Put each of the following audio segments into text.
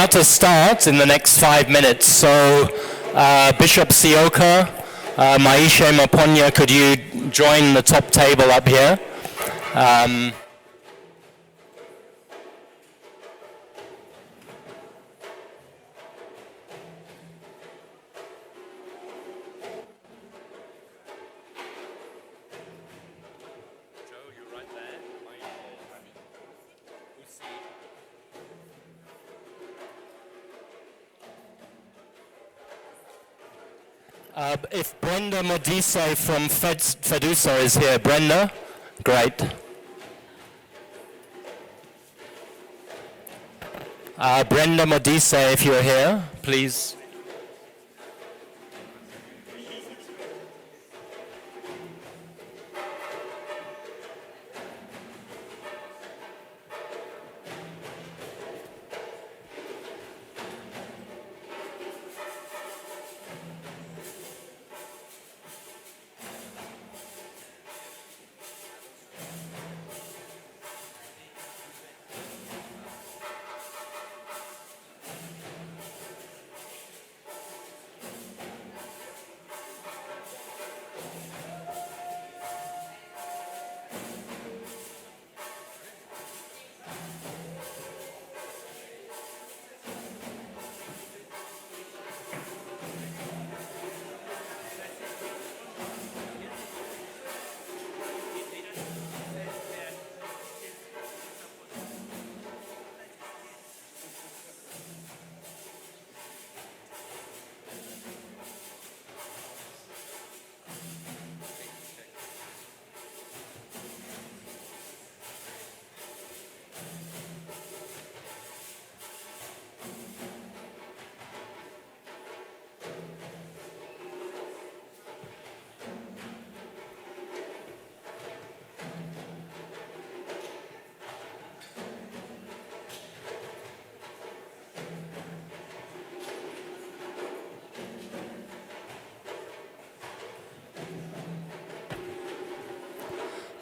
about to start in the next 5 minutes, so Bishop Sioka, Maishe Maponya, could you join the top table up here? If Brenda Modise from Fedusa is here. Brenda? Great. Brenda Modise, if you're here, please.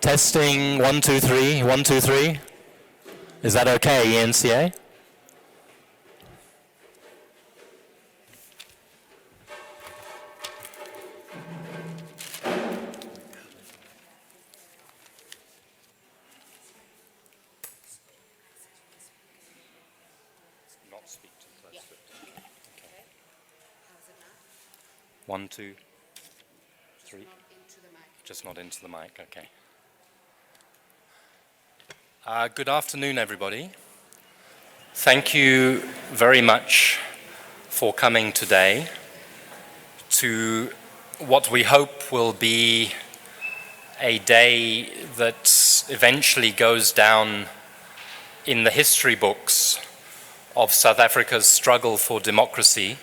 Testing, 1, 2, 3, 1, 2, 3. Is that okay, eNCA? Not speak to the first bit. Okay. 1, 2, 3. Just not into the mic, okay. Good afternoon, everybody. Thank you very much for coming today to what we hope will be a day that eventually goes down in the history books of South Africa's struggle for democracy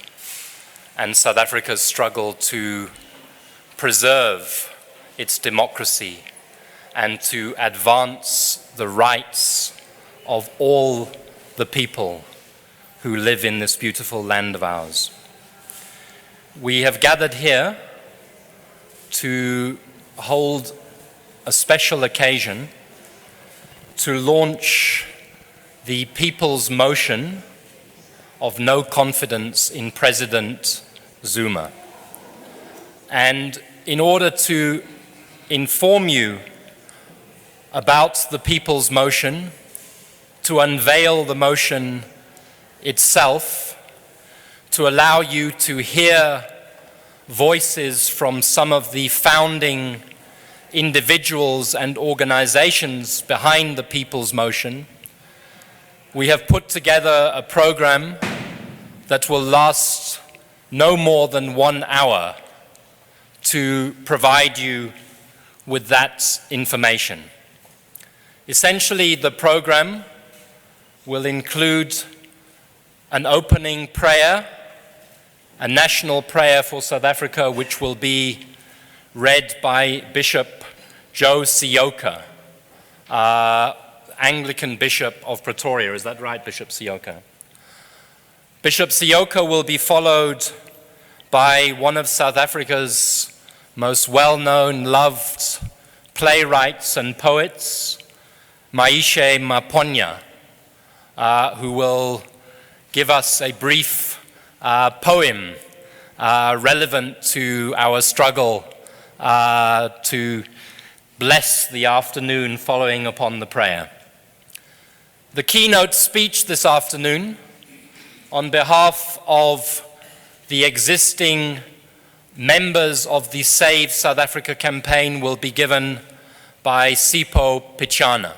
and South Africa's struggle to preserve its democracy and to advance the rights of all the people who live in this beautiful land of ours. We have gathered here to hold a special occasion to launch the People's Motion of No Confidence in President Zuma. And in order to inform you about the People's Motion, to unveil the motion itself, to allow you to hear voices from some of the founding individuals and organizations behind the People's Motion, we have put together a program that will last no more than 1 hour to provide you with that information. Essentially, the program will include an opening prayer, a national prayer for South Africa, which will be read by Bishop Joe Sioka, Anglican Bishop of Pretoria. Is that right, Bishop Sioka? Bishop Sioka will be followed by one of South Africa's most well-known, loved playwrights and poets, Maishe Maponya, who will give us a brief poem relevant to our struggle to bless the afternoon following upon the prayer. The keynote speech this afternoon, on behalf of the existing members of the Save South Africa campaign, will be given by Sipho Pityana,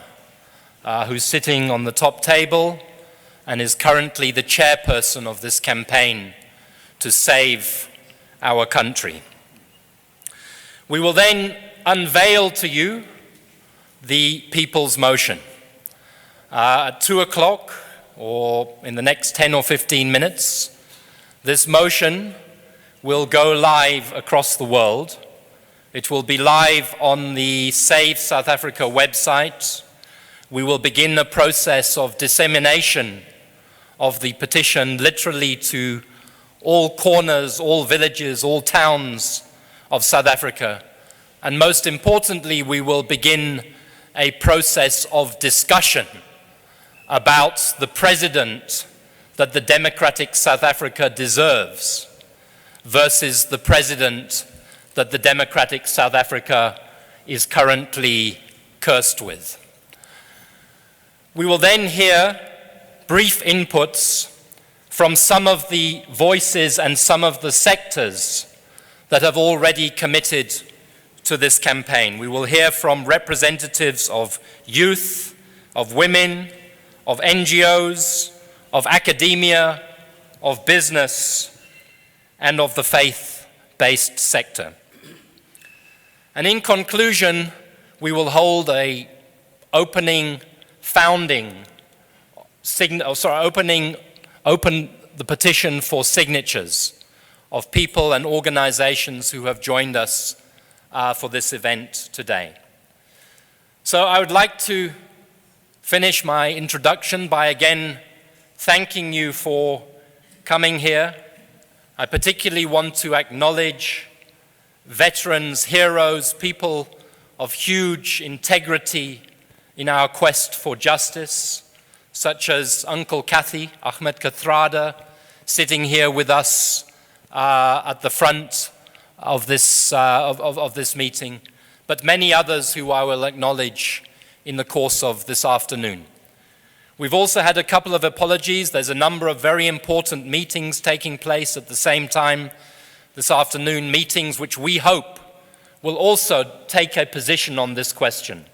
who's sitting on the top table and is currently the chairperson of this campaign to save our country. We will then unveil to you the People's Motion. At 2 o'clock, or in the next 10 or 15 minutes, this motion will go live across the world. It will be live on the Save South Africa website. We will begin a process of dissemination of the petition literally to all corners, all villages, all towns of South Africa. And most importantly, we will begin a process of discussion about the president that the democratic South Africa deserves versus the president that the democratic South Africa is currently cursed with. We will then hear brief inputs from some of the voices and some of the sectors that have already committed to this campaign. We will hear from representatives of youth, of women, of NGOs, of academia, of business, and of the faith-based sector. And in conclusion, we will hold a open the petition for signatures of people and organizations who have joined us for this event today. So I would like to finish my introduction by again thanking you for coming here. I particularly want to acknowledge veterans, heroes, people of huge integrity in our quest for justice, such as Uncle Kathy, Ahmed Kathrada, sitting here with us at the front of this meeting, but many others who I will acknowledge in the course of this afternoon. We've also had a couple of apologies. There's a number of very important meetings taking place at the same time this afternoon, meetings which we hope will also take a position on this question.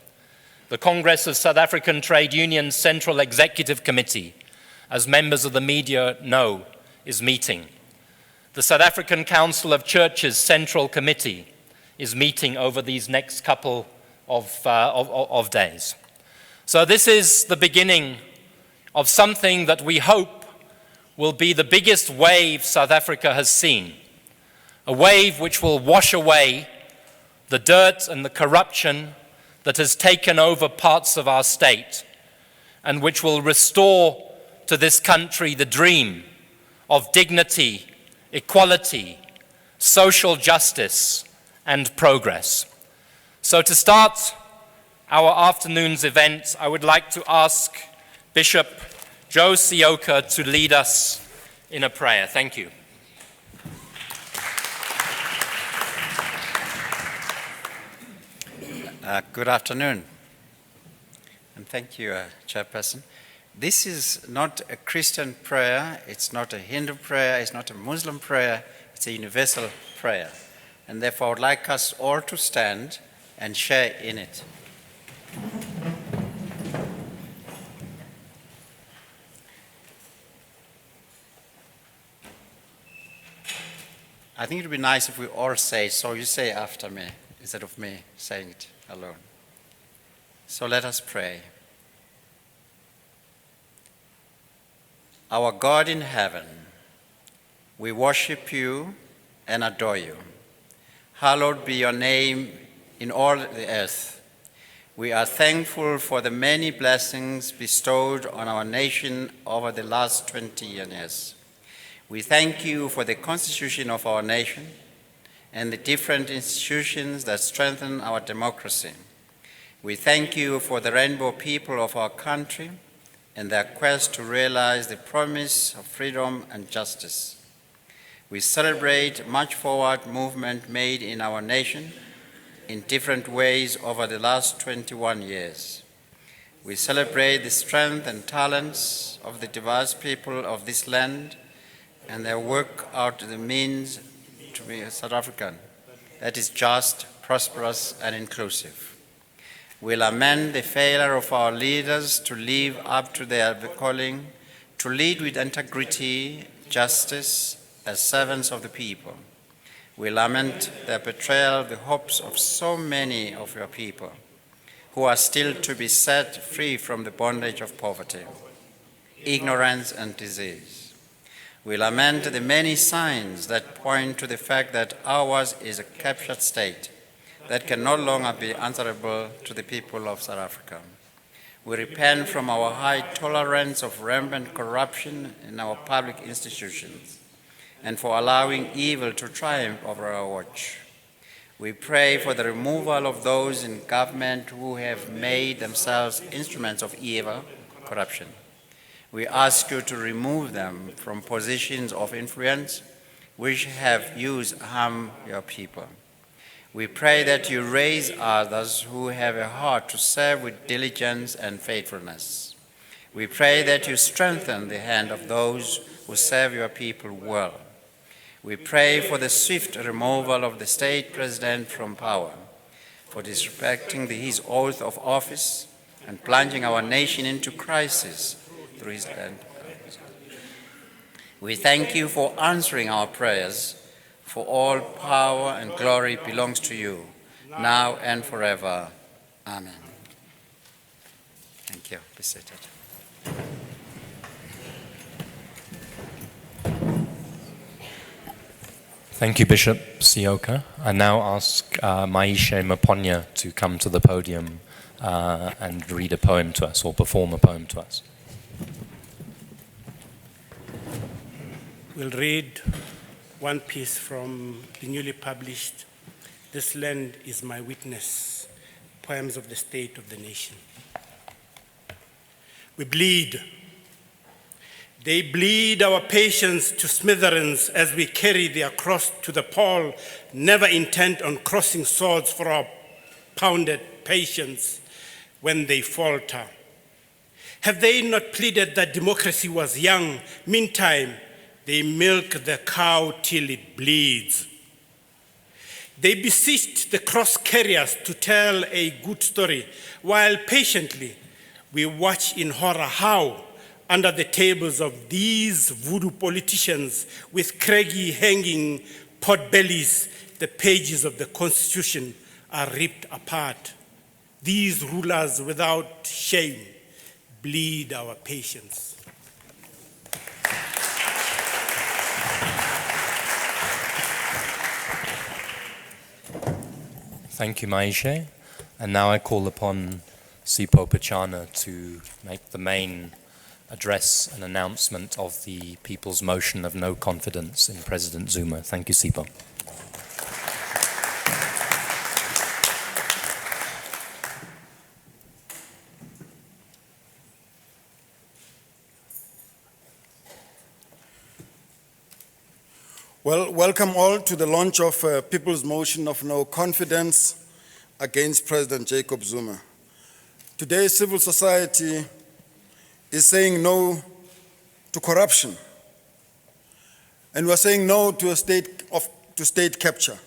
The Congress of South African Trade Unions Central Executive Committee, as members of the media know, is meeting. The South African Council of Churches Central Committee is meeting over these next couple of days. So this is the beginning of something that we hope will be the biggest wave South Africa has seen, a wave which will wash away the dirt and the corruption that has taken over parts of our state, and which will restore to this country the dream of dignity, equality, social justice, and progress. So to start our afternoon's event, I would like to ask Bishop Joe Sioka to lead us in a prayer. Thank you. Good afternoon, and thank you, Chairperson. This is not a Christian prayer, it's not a Hindu prayer, it's not a Muslim prayer, it's a universal prayer. And therefore I would like us all to stand and share in it. I think it would be nice if we all say, so you say after me, instead of me saying it alone. So let us pray. Our God in heaven, we worship you and adore you. Hallowed be your name in all the earth. We are thankful for the many blessings bestowed on our nation over the last 20 years. We thank you for the constitution of our nation and the different institutions that strengthen our democracy. We thank you for the rainbow people of our country, in their quest to realize the promise of freedom and justice. We celebrate much forward movement made in our nation in different ways over the last 21 years. We celebrate the strength and talents of the diverse people of this land and their work out the means to be a South African that is just, prosperous, and inclusive. We lament the failure of our leaders to live up to their calling, to lead with integrity, justice, as servants of the people. We lament their betrayal of the hopes of so many of your people who are still to be set free from the bondage of poverty, ignorance, and disease. We lament the many signs that point to the fact that ours is a captured state that can no longer be answerable to the people of South Africa. We repent from our high tolerance of rampant corruption in our public institutions and for allowing evil to triumph over our watch. We pray for the removal of those in government who have made themselves instruments of evil, corruption. We ask you to remove them from positions of influence which have used to harm your people. We pray that you raise others who have a heart to serve with diligence and faithfulness. We pray that you strengthen the hand of those who serve your people well. We pray for the swift removal of the state president from power, for disrespecting his oath of office and plunging our nation into crisis through his land. We thank you for answering our prayers, for all power and glory belongs to you, now and forever. Amen. Thank you. Be seated. Thank you, Bishop Sioka. I now ask Maishe Maponya to come to the podium and read a poem to us, or perform a poem to us. We'll read one piece from the newly published This Land is My Witness, Poems of the State of the Nation. We bleed. They bleed our patience to smithereens as we carry their cross to the pole, never intent on crossing swords for our pounded patience when they falter. Have they not pleaded that democracy was young? Meantime, they milk the cow till it bleeds. They beseeched the cross carriers to tell a good story, while patiently we watch in horror how, under the tables of these voodoo politicians with craggy hanging potbellies, the pages of the Constitution are ripped apart. These rulers without shame bleed our patience. Thank you, Maishe. And now I call upon Sipho Pityana to make the main address and announcement of the people's motion of no confidence in President Zuma. Thank you, Sipho. Well, welcome all to the launch of People's Motion of No Confidence against President Jacob Zuma. Today, civil society is saying no to corruption, and we're saying no to state capture.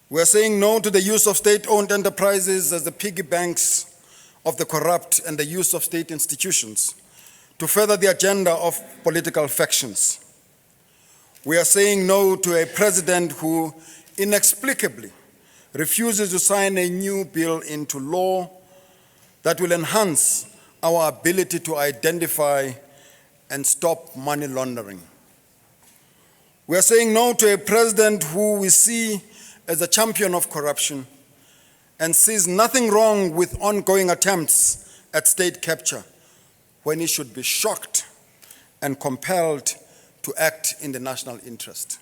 We're saying no to the use of state-owned enterprises as the piggy banks of the corrupt and the use of state institutions to further the agenda of political factions. We are saying no to a president who inexplicably refuses to sign a new bill into law that will enhance our ability to identify and stop money laundering. We are saying no to a president who we see as a champion of corruption and sees nothing wrong with ongoing attempts at state capture when he should be shocked and compelled to act in the national interest.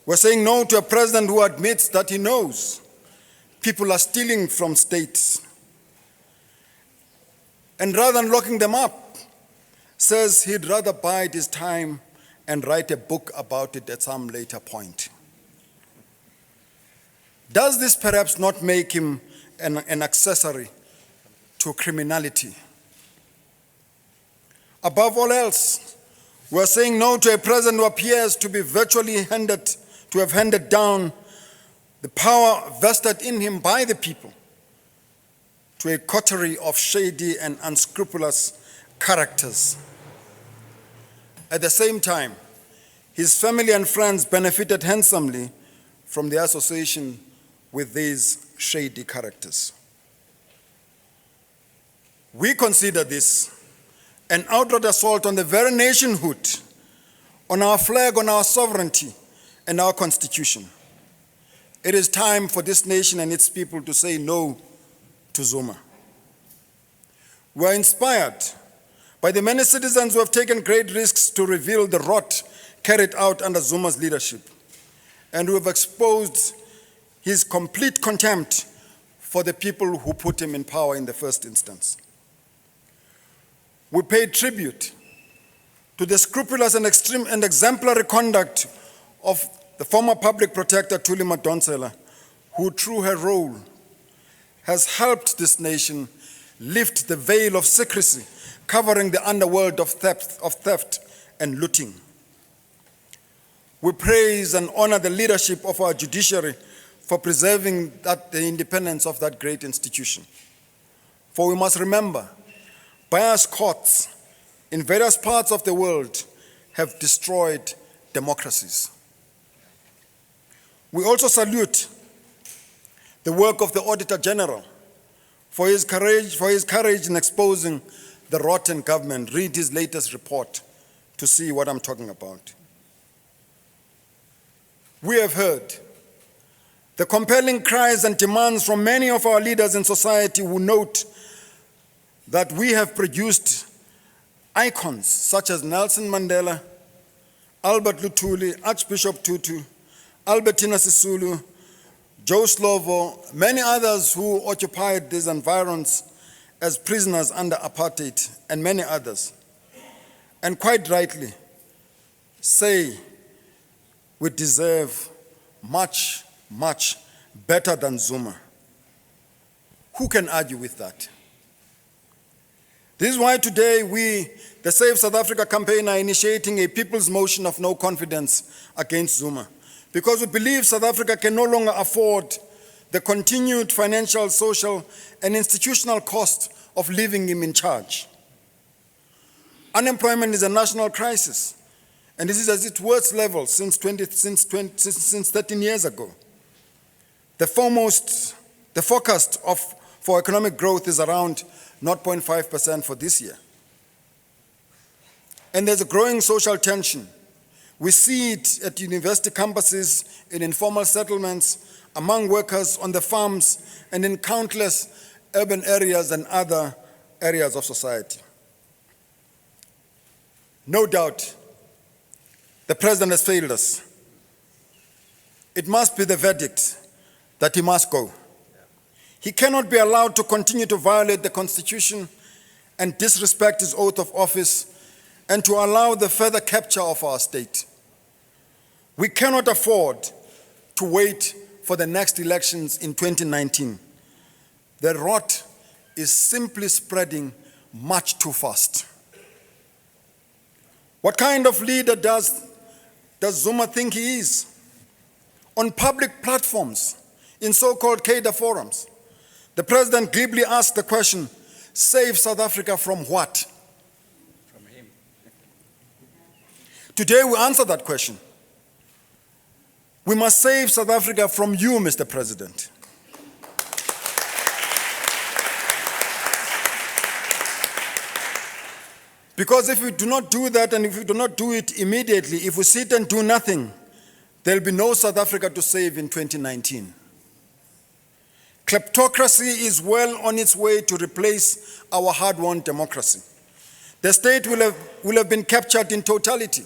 We're saying no to a president who admits that he knows people are stealing from states and rather than locking them up, says he'd rather bide his time and write a book about it at some later point. Does this perhaps not make him an accessory to criminality? Above all else, we're saying no to a president who appears to be to have handed down the power vested in him by the people to a coterie of shady and unscrupulous characters. At the same time, his family and friends benefited handsomely from the association with these shady characters. We consider this an outright assault on the very nationhood, on our flag, on our sovereignty, and our constitution. It is time for this nation and its people to say no to Zuma. We are inspired by the many citizens who have taken great risks to reveal the rot carried out under Zuma's leadership, and who have exposed his complete contempt for the people who put him in power in the first instance. We pay tribute to the scrupulous and extreme and exemplary conduct of the former public protector Thuli Madonsela, who through her role has helped this nation lift the veil of secrecy covering the underworld of theft and looting. We praise and honor the leadership of our judiciary for preserving the independence of that great institution. For we must remember, biased courts in various parts of the world have destroyed democracies. We also salute the work of the Auditor General for his courage in exposing the rotten government. Read his latest report to see what I'm talking about. We have heard the compelling cries and demands from many of our leaders in society who note that we have produced icons such as Nelson Mandela, Albert Luthuli, Archbishop Tutu, Albertina Sisulu, Joe Slovo, many others who occupied these environs as prisoners under apartheid, and many others. And quite rightly say we deserve much, much better than Zuma. Who can argue with that? This is why today we, the Save South Africa campaign, are initiating a people's motion of no confidence against Zuma, because we believe South Africa can no longer afford the continued financial, social, and institutional cost of leaving him in charge. Unemployment is a national crisis, and this is at its worst level since 13 years ago. The forecast for economic growth is around 0.5% for this year. And there's a growing social tension. We see it at university campuses, in informal settlements, among workers, on the farms, and in countless urban areas and other areas of society. No doubt, the president has failed us. It must be the verdict that he must go. He cannot be allowed to continue to violate the Constitution and disrespect his oath of office, and to allow the further capture of our state. We cannot afford to wait for the next elections in 2019. The rot is simply spreading much too fast. What kind of leader does Zuma think he is? On public platforms, in so-called cadre forums, the president glibly asked the question, save South Africa from what? From him. Today we answer that question. We must save South Africa from you, Mr. President. Because if we do not do that, and if we do not do it immediately, if we sit and do nothing, there'll be no South Africa to save in 2019. Kleptocracy is well on its way to replace our hard-won democracy. The state will have been captured in totality,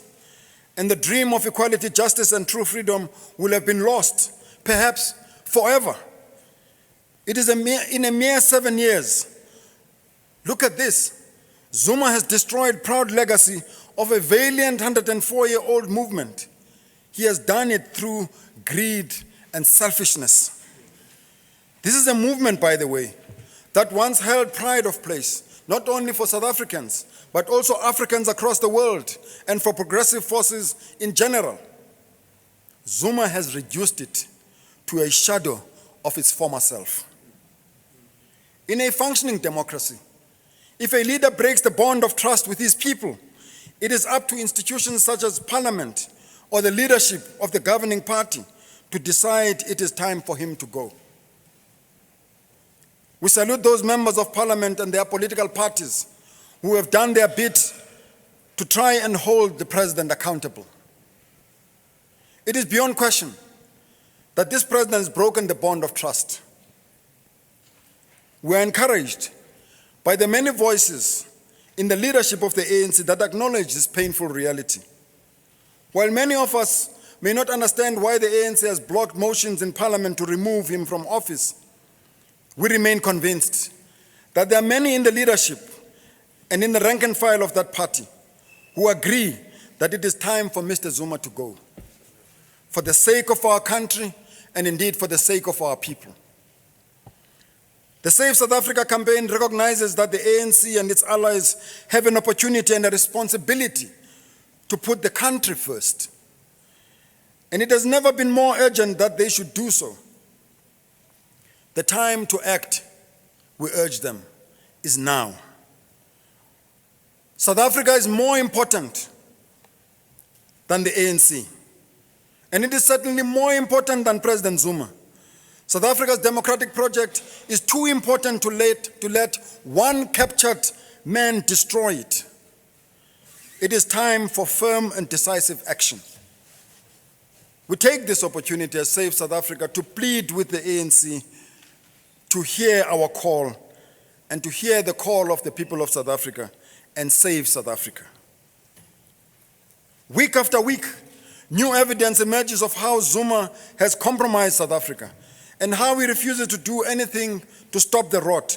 and the dream of equality, justice, and true freedom will have been lost, perhaps forever. It is in a mere 7 years Look at this. Zuma has destroyed proud legacy of a valiant 104-year-old movement. He has done it through greed and selfishness. This is a movement, by the way, that once held pride of place, not only for South Africans, but also Africans across the world and for progressive forces in general. Zuma has reduced it to a shadow of its former self. In a functioning democracy, if a leader breaks the bond of trust with his people, it is up to institutions such as Parliament or the leadership of the governing party to decide it is time for him to go. We salute those members of Parliament and their political parties who have done their bit to try and hold the president accountable. It is beyond question that this president has broken the bond of trust. We are encouraged by the many voices in the leadership of the ANC that acknowledge this painful reality. While many of us may not understand why the ANC has blocked motions in Parliament to remove him from office, we remain convinced that there are many in the leadership and in the rank and file of that party who agree that it is time for Mr. Zuma to go, for the sake of our country and indeed for the sake of our people. The Save South Africa campaign recognizes that the ANC and its allies have an opportunity and a responsibility to put the country first. And it has never been more urgent that they should do so. The time to act, we urge them, is now. South Africa is more important than the ANC. And it is certainly more important than President Zuma. South Africa's democratic project is too important to let one captured man destroy it. It is time for firm and decisive action. We take this opportunity as Save South Africa to plead with the ANC to hear our call and to hear the call of the people of South Africa and save South Africa. Week after week, new evidence emerges of how Zuma has compromised South Africa and how he refuses to do anything to stop the rot,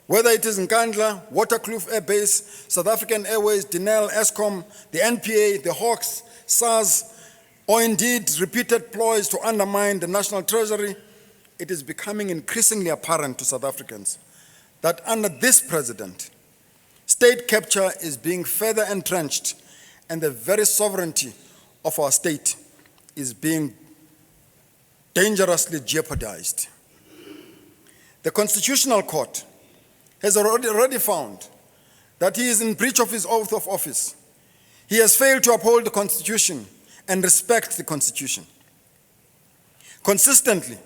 whether it is Nkandla, Waterkloof Air Base, South African Airways, Denel, Eskom, the NPA, the Hawks, SARS, or indeed repeated ploys to undermine the National Treasury. It is becoming increasingly apparent to South Africans that under this president, state capture is being further entrenched and the very sovereignty of our state is being dangerously jeopardized. The Constitutional Court has already found that he is in breach of his oath of office. He has failed to uphold the Constitution and respect the Constitution. Consistently,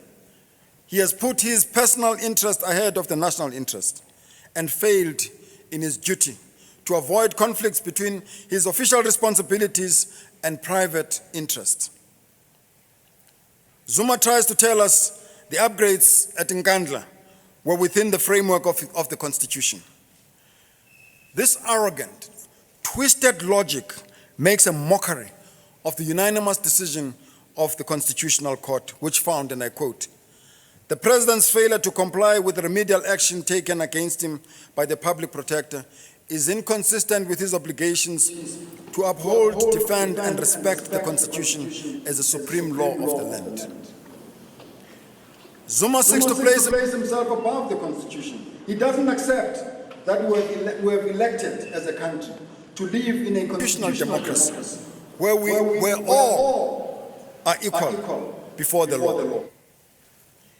he has put his personal interest ahead of the national interest and failed in his duty to avoid conflicts between his official responsibilities and private interests. Zuma tries to tell us the upgrades at Nkandla were within the framework of the Constitution. This arrogant, twisted logic makes a mockery of the unanimous decision of the Constitutional Court, which found, and I quote, "The President's failure to comply with the remedial action taken against him by the Public Protector is inconsistent with his obligations to uphold, defend, and respect the Constitution as the supreme law of the land." Zuma seeks to place himself above the Constitution. He doesn't accept that we have elected as a country to live in a constitutional democracy where all are equal before the law.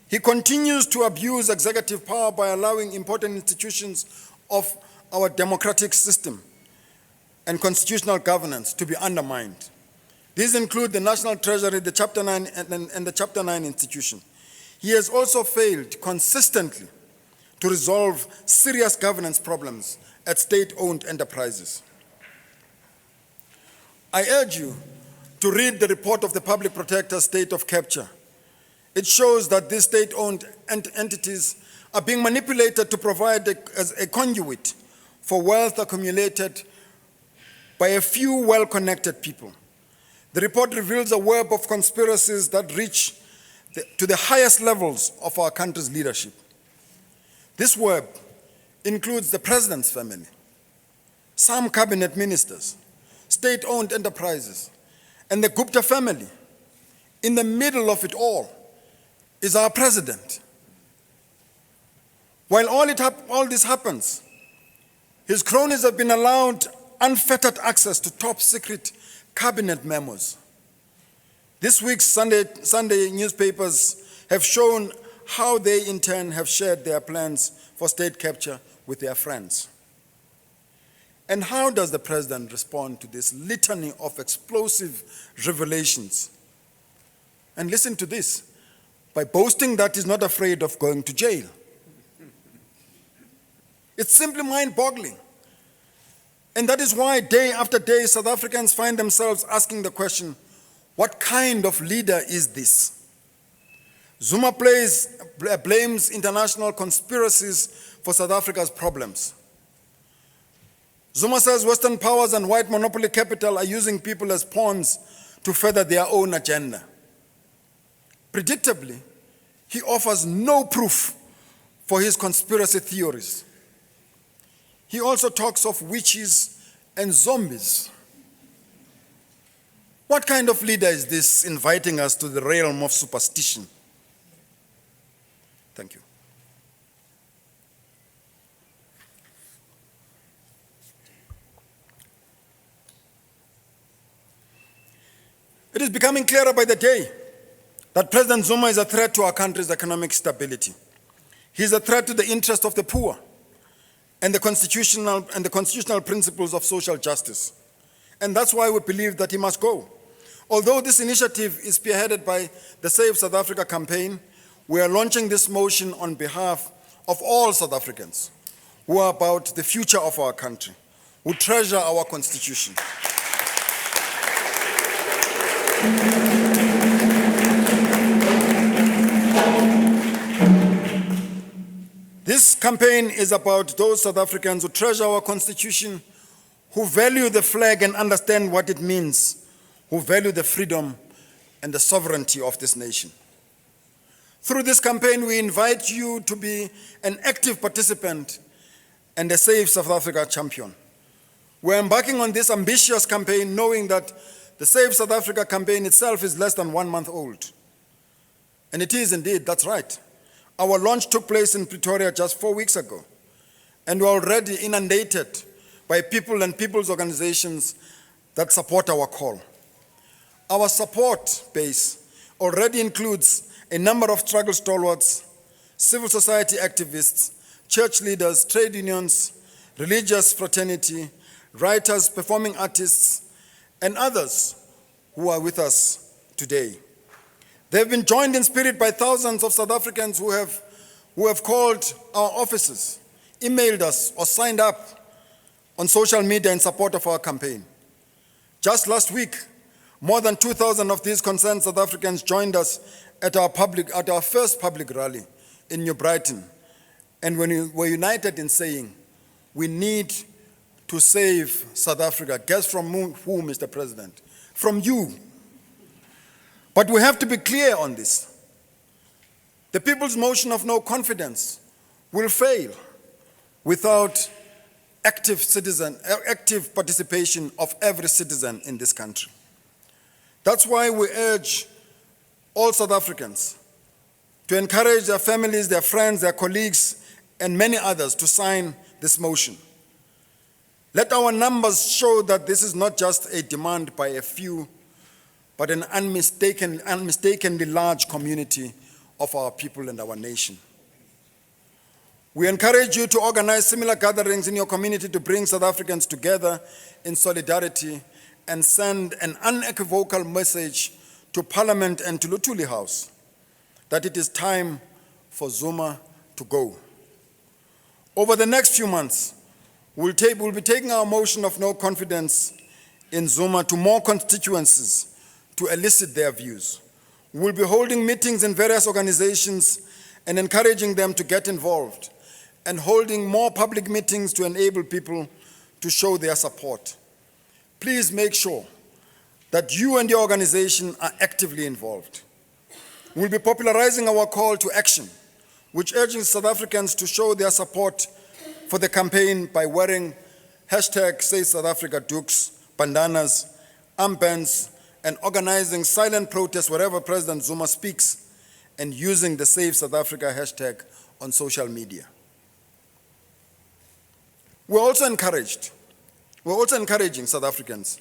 He continues to abuse executive power by allowing important institutions of our democratic system and constitutional governance to be undermined. These include the National Treasury, the Chapter 9 and the Chapter 9 institution. He has also failed consistently to resolve serious governance problems at state-owned enterprises. I urge you to read the report of the Public Protector's State of Capture. It shows that these state-owned entities are being manipulated to provide as a conduit for wealth accumulated by a few well-connected people. The report reveals a web of conspiracies that reach to the highest levels of our country's leadership. This web includes the president's family, some cabinet ministers, state-owned enterprises, and the Gupta family. In the middle of it all is our president. While all this happens, his cronies have been allowed unfettered access to top-secret cabinet memos. This week's Sunday newspapers have shown how they in turn have shared their plans for state capture with their friends. And how does the president respond to this litany of explosive revelations? And listen to this, by boasting that he's not afraid of going to jail. It's simply mind-boggling. And that is why day after day South Africans find themselves asking the question, what kind of leader is this? Zuma blames international conspiracies for South Africa's problems. Zuma says Western powers and white monopoly capital are using people as pawns to further their own agenda. Predictably, he offers no proof for his conspiracy theories. He also talks of witches and zombies. What kind of leader is this inviting us to the realm of superstition? Thank you. It is becoming clearer by the day that President Zuma is a threat to our country's economic stability. He is a threat to the interest of the poor and the constitutional principles of social justice. And that's why we believe that he must go. Although this initiative is spearheaded by the Save South Africa campaign, we are launching this motion on behalf of all South Africans who are about the future of our country, who treasure our constitution. This campaign is about those South Africans who treasure our constitution, who value the flag and understand what it means, who value the freedom and the sovereignty of this nation. Through this campaign, we invite you to be an active participant and a Save South Africa champion. We're embarking on this ambitious campaign knowing that the Save South Africa campaign itself is less than 1 month old. And it is indeed, that's right. Our launch took place in Pretoria just 4 weeks ago, and we're already inundated by people and people's organizations that support our call. Our support base already includes a number of struggle stalwarts, civil society activists, church leaders, trade unions, religious fraternity, writers, performing artists, and others who are with us today. They've been joined in spirit by thousands of South Africans who have called our offices, emailed us, or signed up on social media in support of our campaign. Just last week, more than 2,000 of these concerned South Africans joined us at our first public rally in New Brighton, and we were united in saying, we need to save South Africa. Guess from who, Mr. President? From you. But we have to be clear on this. The people's motion of no confidence will fail without active participation of every citizen in this country. That's why we urge all South Africans to encourage their families, their friends, their colleagues, and many others to sign this motion. Let our numbers show that this is not just a demand by a few, but an unmistakably large community of our people and our nation. We encourage you to organize similar gatherings in your community to bring South Africans together in solidarity and send an unequivocal message to Parliament and to Luthuli House that it is time for Zuma to go. Over the next few months, we'll be taking our motion of no confidence in Zuma to more constituencies to elicit their views. We'll be holding meetings in various organizations and encouraging them to get involved, and holding more public meetings to enable people to show their support. Please make sure that you and your organization are actively involved. We'll be popularizing our call to action, which urges South Africans to show their support for the campaign by wearing hashtag Say South Africa Dukes, bandanas, armbands, and organizing silent protests wherever President Zuma speaks, and using the Save South Africa hashtag on social media. We're also encouraging South Africans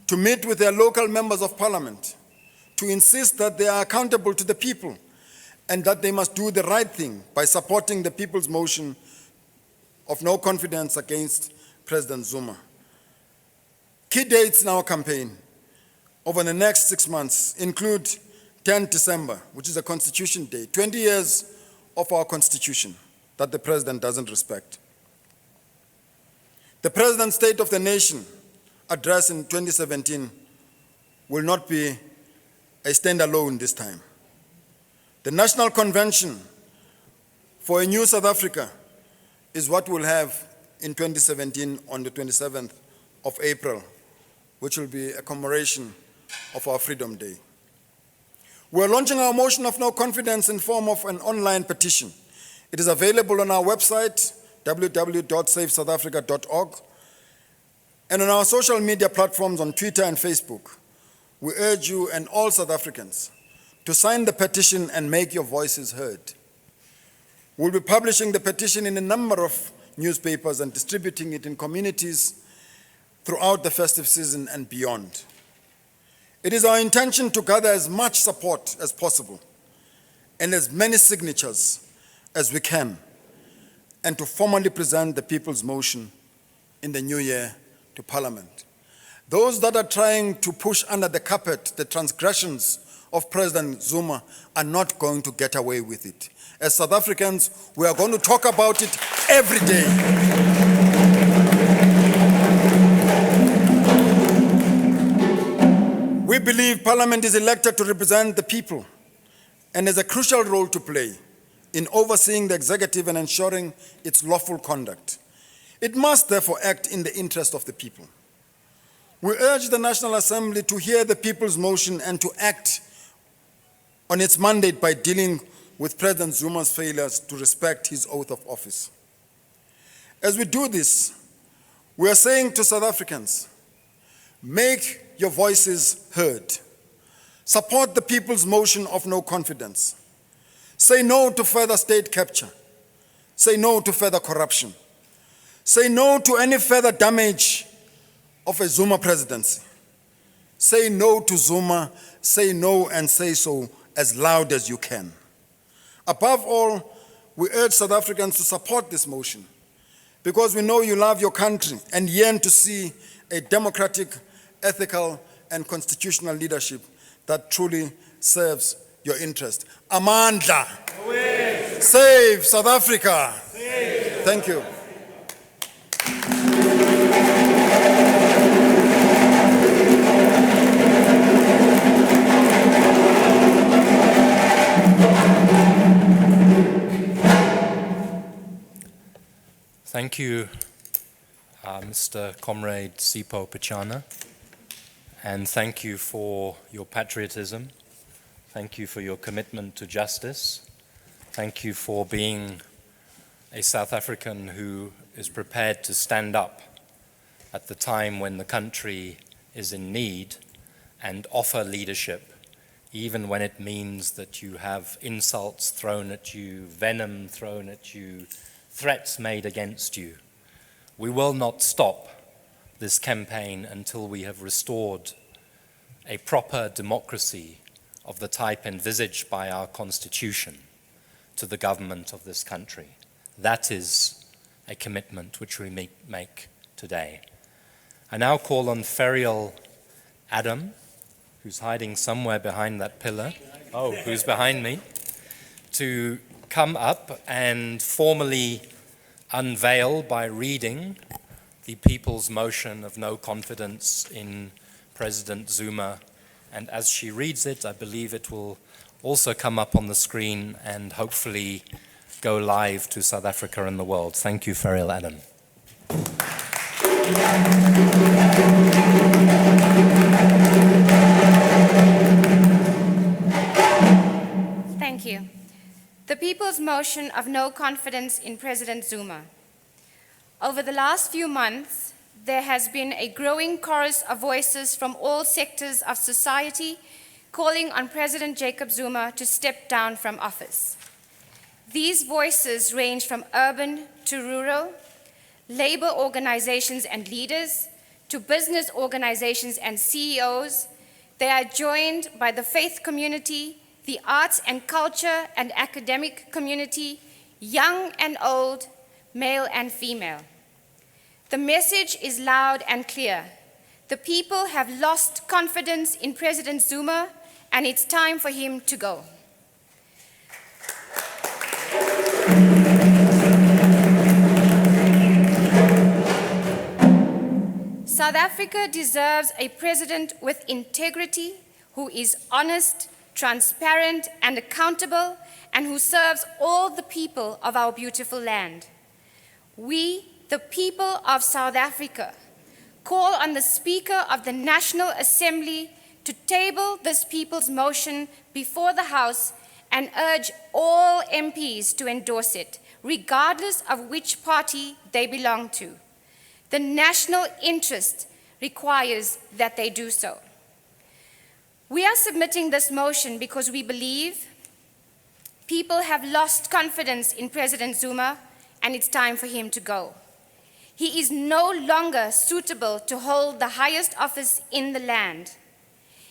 to meet with their local members of parliament, to insist that they are accountable to the people and that they must do the right thing by supporting the people's motion of no confidence against President Zuma. Key dates in our campaign over the next 6 months include 10 December, which is a Constitution Day, 20 years of our Constitution that the President doesn't respect. The President's State of the Nation address in 2017 will not be a standalone this time. The National Convention for a New South Africa is what we'll have in 2017 on the 27th of April, which will be a commemoration of our Freedom Day. We're launching our motion of no confidence in form of an online petition. It is available on our website, www.savesouthafrica.org, and on our social media platforms on Twitter and Facebook. We urge you and all South Africans to sign the petition and make your voices heard. We'll be publishing the petition in a number of newspapers and distributing it in communities throughout the festive season and beyond. It is our intention to gather as much support as possible and as many signatures as we can, and to formally present the people's motion in the new year to Parliament. Those that are trying to push under the carpet the transgressions of President Zuma are not going to get away with it. As South Africans, we are going to talk about it every day. We believe Parliament is elected to represent the people and has a crucial role to play in overseeing the executive and ensuring its lawful conduct. It must therefore act in the interest of the people. We urge the National Assembly to hear the people's motion and to act on its mandate by dealing with President Zuma's failures to respect his oath of office. As we do this, we are saying to South Africans, make your voices heard. Support the people's motion of no confidence. Say no to further state capture. Say no to further corruption. Say no to any further damage of a Zuma presidency. Say no to Zuma. Say no and say so as loud as you can. Above all, we urge South Africans to support this motion because we know you love your country and yearn to see a democratic, ethical, and constitutional leadership that truly serves your interest. Amandla. Away. Save South Africa. Save. Thank you. Thank you, Mr. Comrade Sipho Pityana, and thank you for your patriotism. Thank you for your commitment to justice. Thank you for being a South African who is prepared to stand up at the time when the country is in need and offer leadership, even when it means that you have insults thrown at you, venom thrown at you, threats made against you. We will not stop this campaign until we have restored a proper democracy of the type envisaged by our Constitution to the government of this country. That is a commitment which we make today. I now call on Ferial Adam, who's hiding somewhere behind that pillar, who's behind me, to come up and formally unveil by reading the people's motion of no confidence in President Zuma. And as she reads it, I believe it will also come up on the screen and hopefully go live to South Africa and the world. Thank you, Ferial Adam. Thank you. The people's motion of no confidence in President Zuma. Over the last few months, there has been a growing chorus of voices from all sectors of society calling on President Jacob Zuma to step down from office. These voices range from urban to rural, labor organizations and leaders, to business organizations and CEOs. They are joined by the faith community, the arts and culture and academic community, young and old, male and female. The message is loud and clear. The people have lost confidence in President Zuma, and it's time for him to go. South Africa deserves a president with integrity, who is honest, transparent, and accountable, and who serves all the people of our beautiful land. We, the people of South Africa, call on the Speaker of the National Assembly to table this people's motion before the House and urge all MPs to endorse it, regardless of which party they belong to. The national interest requires that they do so. We are submitting this motion because we believe people have lost confidence in President Zuma, and it's time for him to go. He is no longer suitable to hold the highest office in the land.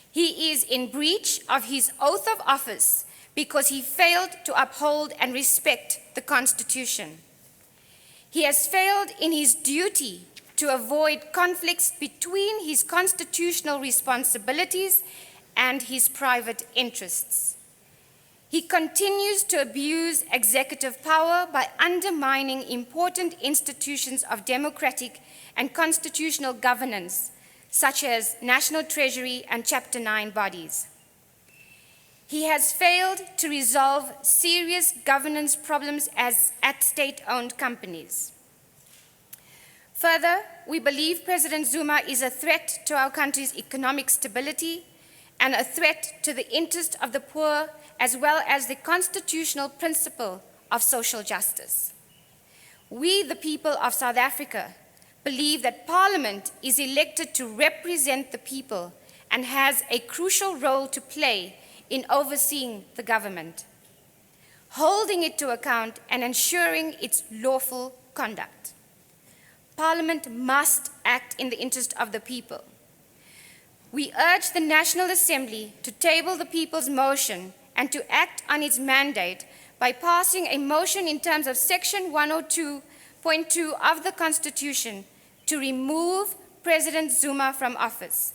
He is in breach of his oath of office because he failed to uphold and respect the Constitution. He has failed in his duty to avoid conflicts between his constitutional responsibilities and his private interests. He continues to abuse executive power by undermining important institutions of democratic and constitutional governance, such as National Treasury and Chapter 9 bodies. He has failed to resolve serious governance problems at state-owned companies. Further, we believe President Zuma is a threat to our country's economic stability and a threat to the interest of the poor, as well as the constitutional principle of social justice. We, the people of South Africa, believe that Parliament is elected to represent the people and has a crucial role to play in overseeing the government, holding it to account and ensuring its lawful conduct. Parliament must act in the interest of the people. We urge the National Assembly to table the people's motion and to act on its mandate by passing a motion in terms of Section 102.2 of the Constitution to remove President Zuma from office.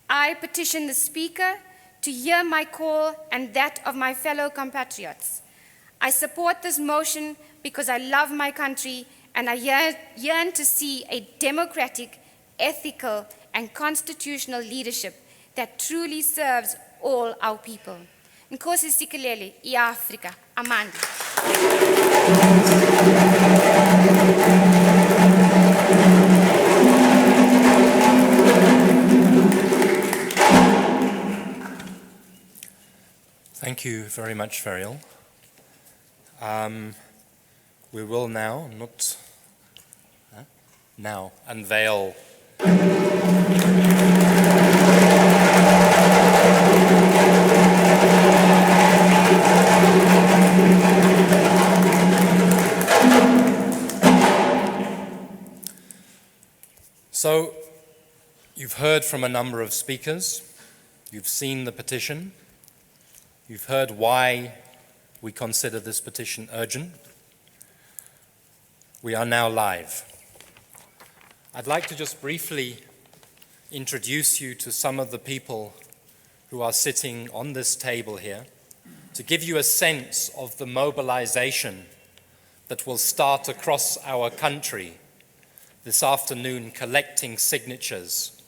I petition the Speaker to hear my call and that of my fellow compatriots. I support this motion because I love my country and I yearn to see a democratic, ethical, and constitutional leadership that truly serves all our people. Nkosi sikelele, iAfrika, amandla. Thank you very much, Ferial. We will now unveil So, you've heard from a number of speakers, you've seen the petition, you've heard why we consider this petition urgent. We are now live. I'd like to just briefly introduce you to some of the people who are sitting on this table here, to give you a sense of the mobilization that will start across our country this afternoon, collecting signatures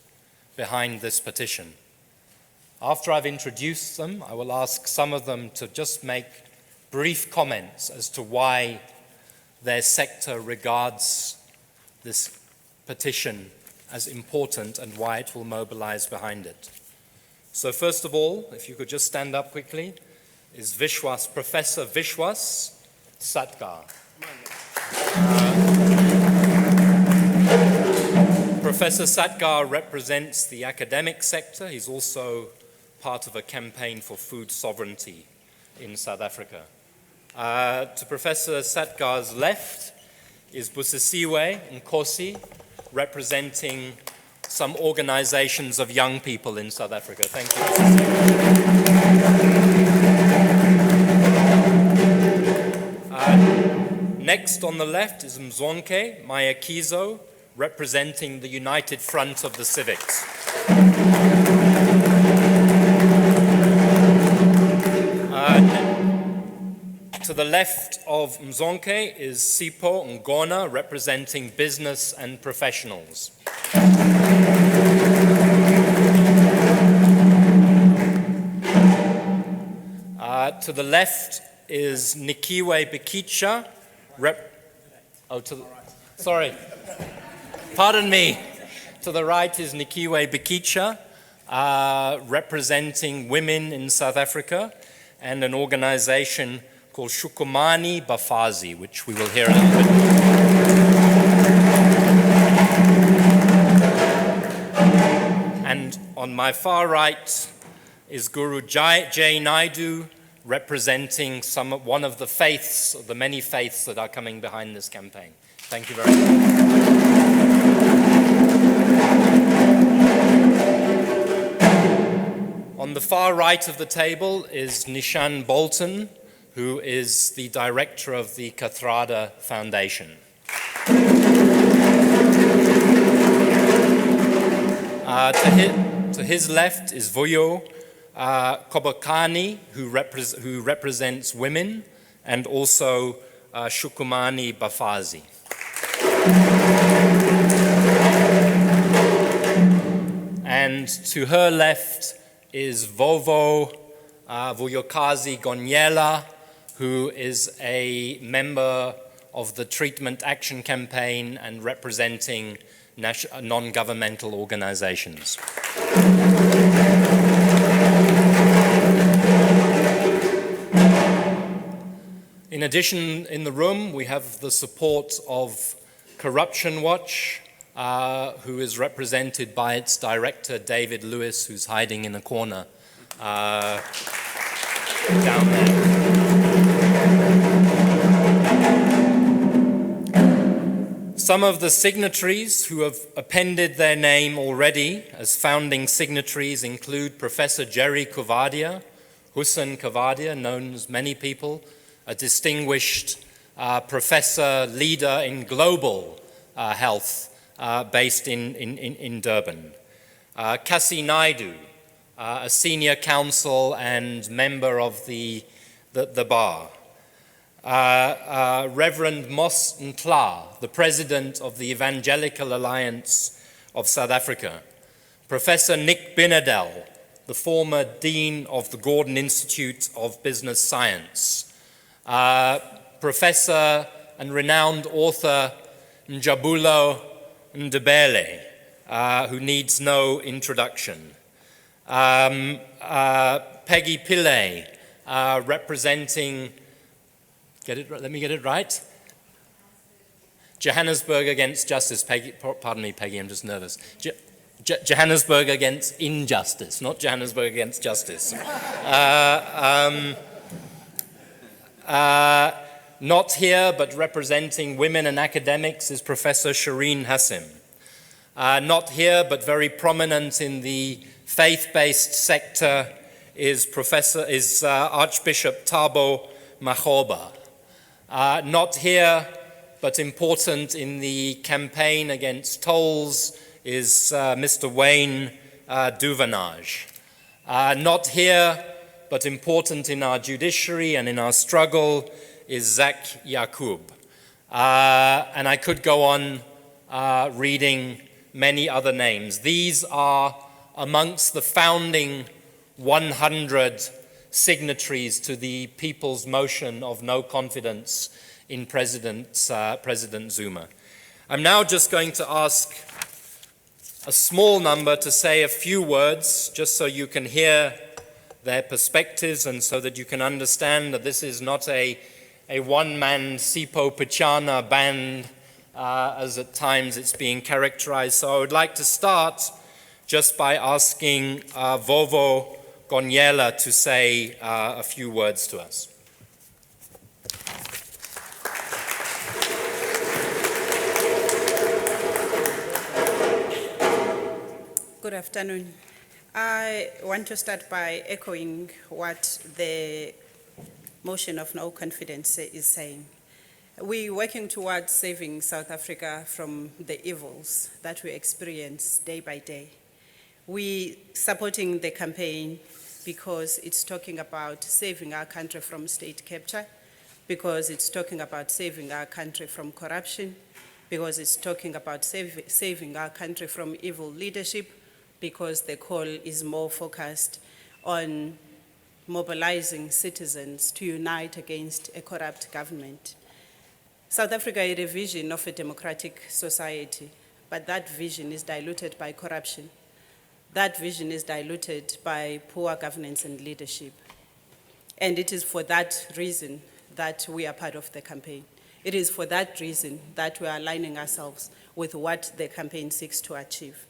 behind this petition. After I've introduced them, I will ask some of them to just make brief comments as to why their sector regards this petition as important and why it will mobilize behind it. So first of all, if you could just stand up quickly, is Vishwas, Professor Vishwas Satkar. Professor Satgar represents the academic sector. He's also part of a campaign for food sovereignty in South Africa. To Professor Satgar's left is Busisiwe Nkosi, representing some organizations of young people in South Africa. Thank you, Busisiwe. Next on the left is Mzonke Mayakizo, representing the United Front of the Civics. To the left of Mzonke is Sipho Ngona, representing business and professionals. To the left is Nikiwe Bikicha, sorry. Pardon me. To the right is Nikiwe Bikicha, representing women in South Africa, and an organization called Shukumani Bafazi, which we will hear a little bit more. And on my far right is Guru Jay Naidu, representing one of the faiths, the many faiths that are coming behind this campaign. Thank you very much. On the far right of the table is Nishan Bolton, who is the director of the Kathrada Foundation. To his left is Vuyo Kobakani, who represents women, and also Shukumani Bafazi. And to her left is Vuyokazi Gonyela, who is a member of the Treatment Action Campaign and representing non-governmental organizations. In addition, in the room, we have the support of Corruption Watch, who is represented by its director, David Lewis, who's hiding in a corner down there. Some of the signatories who have appended their name already as founding signatories include Professor Jerry Kuvadia, Hussein Kuvadia, known as many people, a distinguished professor leader in global health based in Durban. Kasi Naidu, a senior counsel and member of the bar. Reverend Mos Ntla, the president of the Evangelical Alliance of South Africa. Professor Nick Binadel, the former dean of the Gordon Institute of Business Science. Professor and renowned author Njabulo Ndebele, who needs no introduction. Peggy Pillay, representing, let me get it right. Johannesburg Against Justice. Peggy, pardon me, Peggy, I'm just nervous. Johannesburg Against Injustice, not Johannesburg Against Justice. Not here, but representing women and academics is Professor Shireen Hassim. Not here, but very prominent in the faith-based sector is Archbishop Thabo Makgoba. Not here, but important in the campaign against tolls is Mr. Wayne Duvenage. Not here, but important in our judiciary and in our struggle is Zak Yaqub. And I could go on reading many other names. These are amongst the founding 100 signatories to the People's Motion of No Confidence in President Zuma. I'm now just going to ask a small number to say a few words, just so you can hear their perspectives and so that you can understand that this is not a one-man Sipho Pityana band as at times it's being characterized. So I would like to start just by asking Vovo Gonyela to say a few words to us. Good afternoon. I want to start by echoing what the motion of no confidence is saying. We're working towards saving South Africa from the evils that we experience day by day. We're supporting the campaign because it's talking about saving our country from state capture, because it's talking about saving our country from corruption, because it's talking about saving our country from evil leadership, because the call is more focused on mobilizing citizens to unite against a corrupt government. South Africa had a vision of a democratic society, but that vision is diluted by corruption. That vision is diluted by poor governance and leadership. And it is for that reason that we are part of the campaign. It is for that reason that we are aligning ourselves with what the campaign seeks to achieve.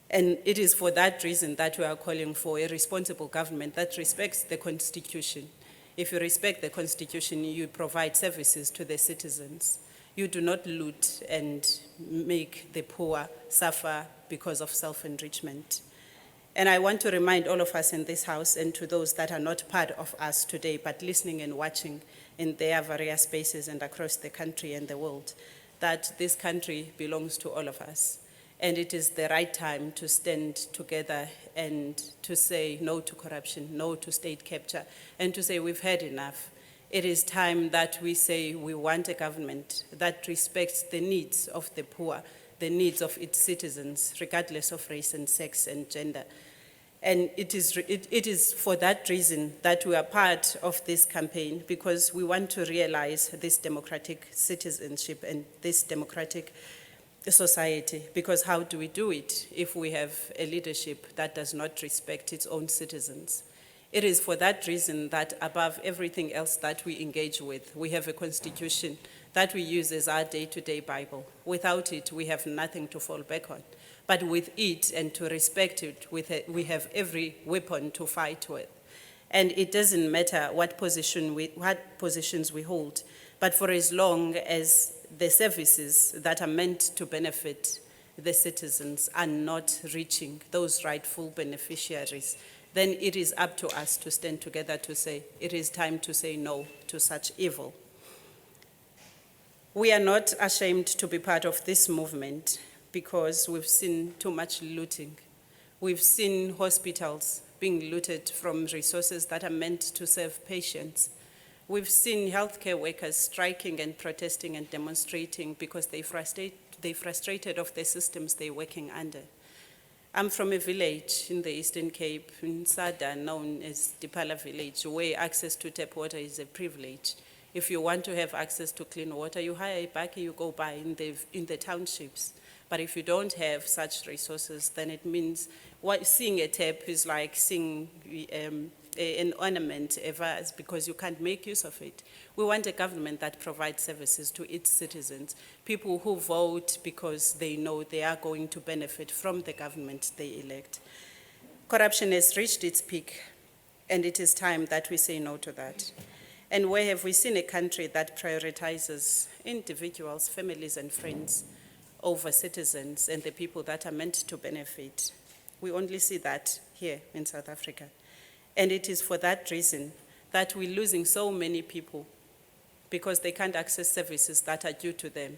And it is for that reason that we are calling for a responsible government that respects the Constitution. If you respect the Constitution, you provide services to the citizens. You do not loot and make the poor suffer because of self-enrichment. And I want to remind all of us in this House and to those that are not part of us today, but listening and watching in their various spaces and across the country and the world, that this country belongs to all of us. And it is the right time to stand together and to say no to corruption, no to state capture, and to say we've had enough. It is time that we say we want a government that respects the needs of the poor, the needs of its citizens, regardless of race and sex and gender. And it is for that reason that we are part of this campaign, because we want to realize this democratic citizenship and this democratic society, because how do we do it if we have a leadership that does not respect its own citizens? It is for that reason that above everything else that we engage with, we have a constitution that we use as our day-to-day Bible. Without it, we have nothing to fall back on. But with it and to respect it, we have every weapon to fight with. And it doesn't matter what positions we hold, but for as long as the services that are meant to benefit the citizens are not reaching those rightful beneficiaries, then it is up to us to stand together to say it is time to say no to such evil. We are not ashamed to be part of this movement because we've seen too much looting. We've seen hospitals being looted from resources that are meant to serve patients. We've seen healthcare workers striking and protesting and demonstrating because they're frustrated of the systems they're working under. I'm from a village in the Eastern Cape, in Sada, known as Dipala village, where access to tap water is a privilege. If you want to have access to clean water, you hire a bakkie, you go buy in the townships. But if you don't have such resources, then it means seeing a tap is like seeing an ornament, a vase, because you can't make use of it. We want a government that provides services to its citizens, people who vote because they know they are going to benefit from the government they elect. Corruption has reached its peak, and it is time that we say no to that. And where have we seen a country that prioritizes individuals, families, and friends over citizens and the people that are meant to benefit? We only see that here in South Africa. And it is for that reason that we're losing so many people because they can't access services that are due to them.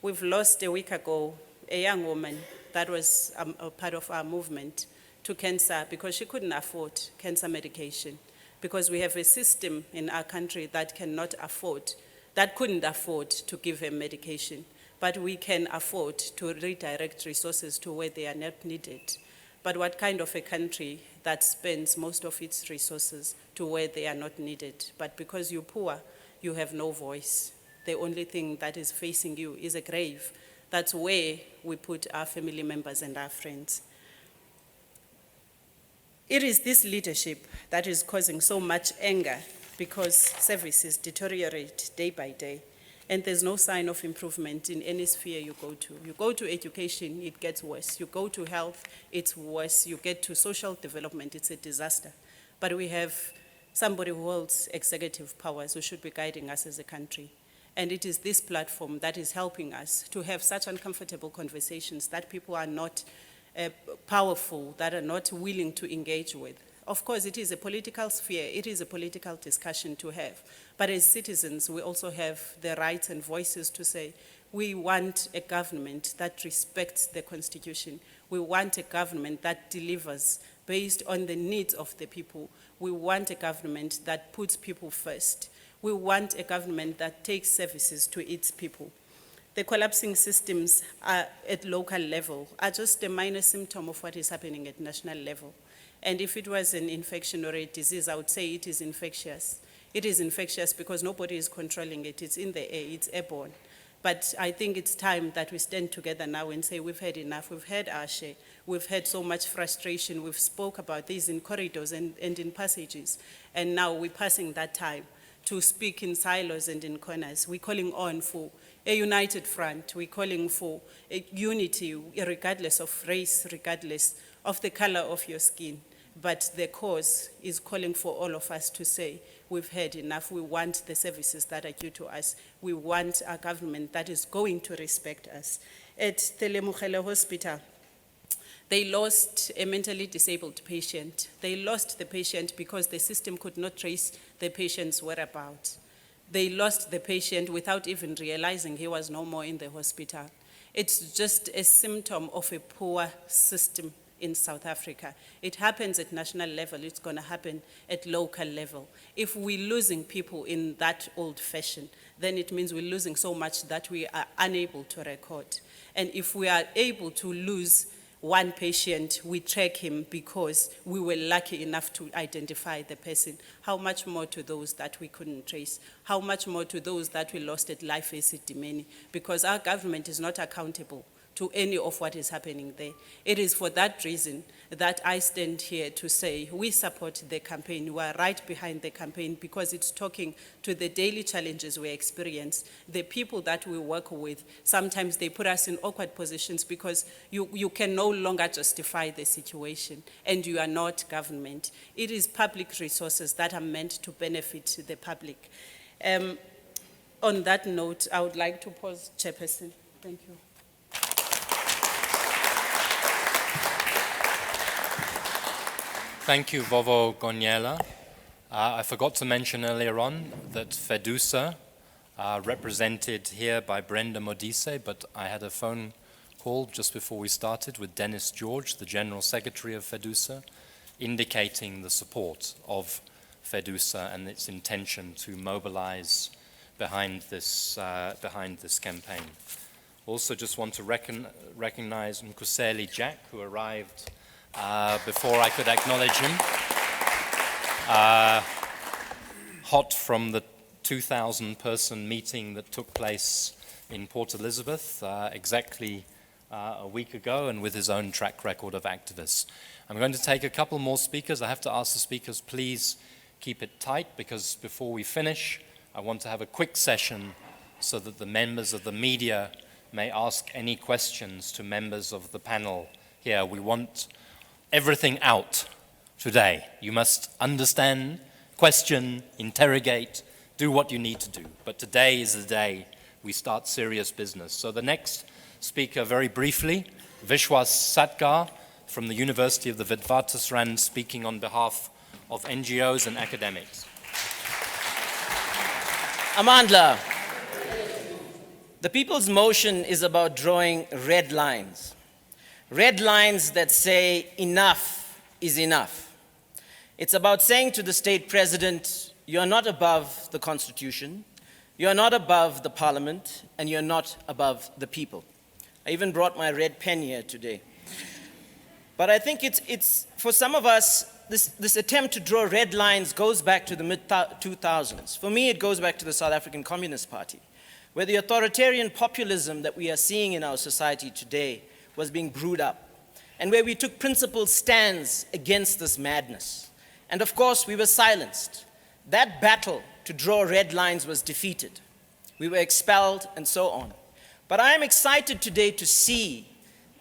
We've lost a week ago a young woman that was a part of our movement to cancer because she couldn't afford cancer medication, because we have a system in our country that couldn't afford to give her medication, but we can afford to redirect resources to where they are not needed. But what kind of a country that spends most of its resources to where they are not needed? But because you're poor, you have no voice. The only thing that is facing you is a grave. That's where we put our family members and our friends. It is this leadership that is causing so much anger because services deteriorate day by day. And there's no sign of improvement in any sphere you go to. You go to education, it gets worse. You go to health, it's worse. You get to social development, it's a disaster. But we have somebody who holds executive powers who should be guiding us as a country. And it is this platform that is helping us to have such uncomfortable conversations that people are not powerful, that are not willing to engage with. Of course, it is a political sphere, it is a political discussion to have. But as citizens, we also have the rights and voices to say, we want a government that respects the Constitution. We want a government that delivers based on the needs of the people. We want a government that puts people first. We want a government that takes services to its people. The collapsing systems at local level are just a minor symptom of what is happening at national level. And if it was an infection or a disease, I would say it is infectious. It is infectious because nobody is controlling it. It's in the air, it's airborne. But I think it's time that we stand together now and say we've had enough. We've had our share. We've had so much frustration. We've spoke about this in corridors and in passages. And now we're passing that time to speak in silos and in corners. We're calling on for a united front. We're calling for a unity, regardless of race, regardless of the color of your skin. But the cause is calling for all of us to say, we've had enough. We want the services that are due to us. We want a government that is going to respect us. At Telemogele Hospital, they lost a mentally disabled patient. They lost the patient because the system could not trace the patient's whereabouts. They lost the patient without even realizing he was no more in the hospital. It's just a symptom of a poor system in South Africa. It happens at national level, it's going to happen at local level. If we're losing people in that old fashion, then it means we're losing so much that we are unable to record. And if we are able to lose one patient, we track him because we were lucky enough to identify the person. How much more to those that we couldn't trace? How much more to those that we lost at Life Esidimeni? Because our government is not accountable to any of what is happening there. It is for that reason that I stand here to say we support the campaign. We are right behind the campaign because it's talking to the daily challenges we experience. The people that we work with, sometimes they put us in awkward positions because you can no longer justify the situation and you are not government. It is public resources that are meant to benefit the public. On that note, I would like to pause, Chairperson. Thank you. Thank you, Vovo Gonyela. I forgot to mention earlier on that FEDUSA, represented here by Brenda Modise, but I had a phone call just before we started with Dennis George, the General Secretary of FEDUSA, indicating the support of FEDUSA and its intention to mobilize behind this campaign. Also just want to recognize Nkuseli Jack, who arrived before I could acknowledge him. Hot from the 2,000-person meeting that took place in Port Elizabeth exactly a week ago, and with his own track record of activists. I'm going to take a couple more speakers. I have to ask the speakers, please keep it tight, because before we finish, I want to have a quick session so that the members of the media may ask any questions to members of the panel here. We want everything out today. You must understand, question, interrogate, do what you need to do. But today is the day we start serious business. So the next speaker, very briefly, Vishwas Satgar from the University of the Witwatersrand, speaking on behalf of NGOs and academics. Amandla, the People's Motion is about drawing red lines. Red lines that say enough is enough. It's about saying to the state president, you're not above the Constitution, you're not above the Parliament, and you're not above the people. I even brought my red pen here today. But I think it's for some of us, this attempt to draw red lines goes back to the mid-2000s. For me, it goes back to the South African Communist Party, where the authoritarian populism that we are seeing in our society today was being brewed up, and where we took principled stands against this madness. And of course, we were silenced. That battle to draw red lines was defeated. We were expelled and so on. But I am excited today to see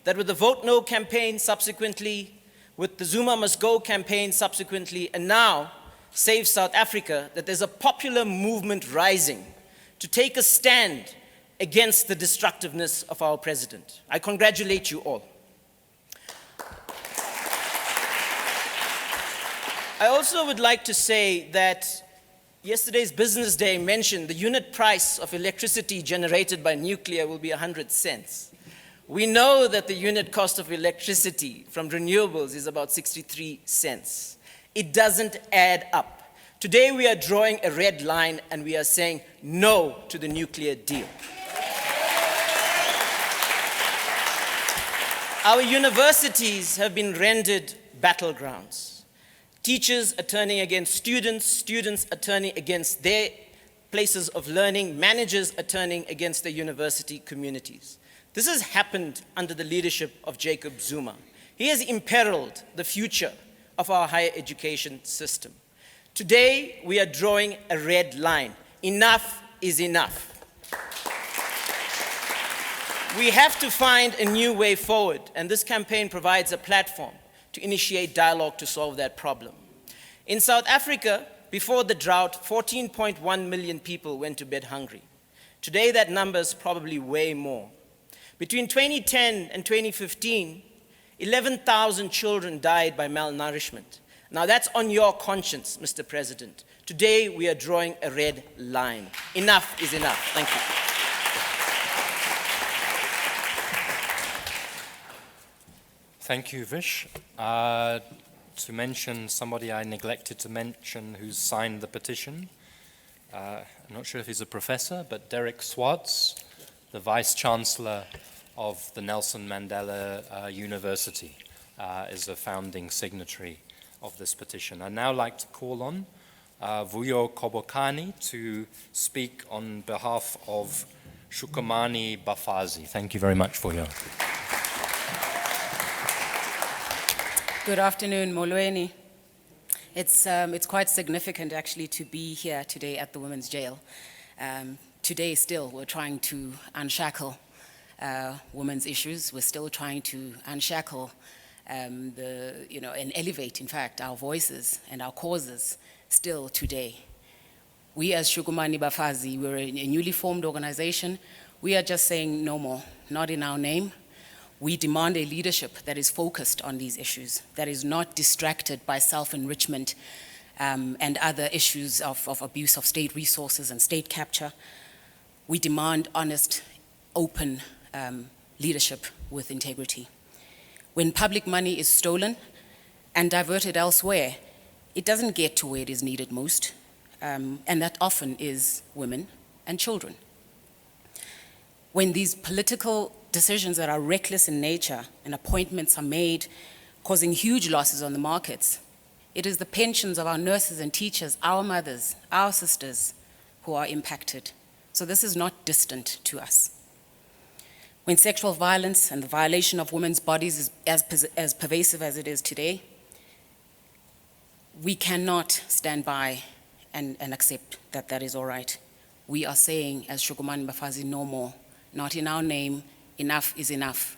that with the Vote No campaign subsequently, with the Zuma Must Go campaign subsequently, and now Save South Africa, that there's a popular movement rising to take a stand against the destructiveness of our president. I congratulate you all. I also would like to say that yesterday's Business Day mentioned the unit price of electricity generated by nuclear will be 100 cents. We know that the unit cost of electricity from renewables is about 63 cents. It doesn't add up. Today we are drawing a red line and we are saying no to the nuclear deal. Our universities have been rendered battlegrounds. Teachers are turning against students, students are turning against their places of learning, managers are turning against the university communities. This has happened under the leadership of Jacob Zuma. He has imperiled the future of our higher education system. Today, we are drawing a red line. Enough is enough. We have to find a new way forward, and this campaign provides a platform to initiate dialogue to solve that problem. In South Africa, before the drought, 14.1 million people went to bed hungry. Today, that number is probably way more. Between 2010 and 2015, 11,000 children died by malnourishment. Now that's on your conscience, Mr. President. Today, we are drawing a red line. Enough is enough. Thank you. Thank you, Vish. To mention somebody I neglected to mention who's signed the petition. I'm not sure if he's a professor, but Derek Swartz, the Vice-Chancellor of the Nelson Mandela University, is a founding signatory of this petition. I'd now like to call on Vuyo Kobokani to speak on behalf of Shukumani Bafazi. Thank you very much, Vuyo. Good afternoon, Molweni. It's quite significant actually to be here today at the women's jail. Today still we're trying to unshackle women's issues. We're still trying to unshackle and elevate, in fact, our voices and our causes still today. We as Shukumani Bafazi, we're a newly formed organization. We are just saying no more, not in our name. We demand a leadership that is focused on these issues, that is not distracted by self-enrichment and other issues of abuse of state resources and state capture. We demand honest, open leadership with integrity. When public money is stolen and diverted elsewhere, it doesn't get to where it is needed most, and that often is women and children. When these political decisions that are reckless in nature and appointments are made causing huge losses on the markets, it is the pensions of our nurses and teachers, our mothers, our sisters who are impacted. So this is not distant to us. When sexual violence and the violation of women's bodies is as pervasive as it is today, we cannot stand by and accept that that is all right. We are saying, as Shukumani Bafazi, no more. Not in our name. Enough is enough.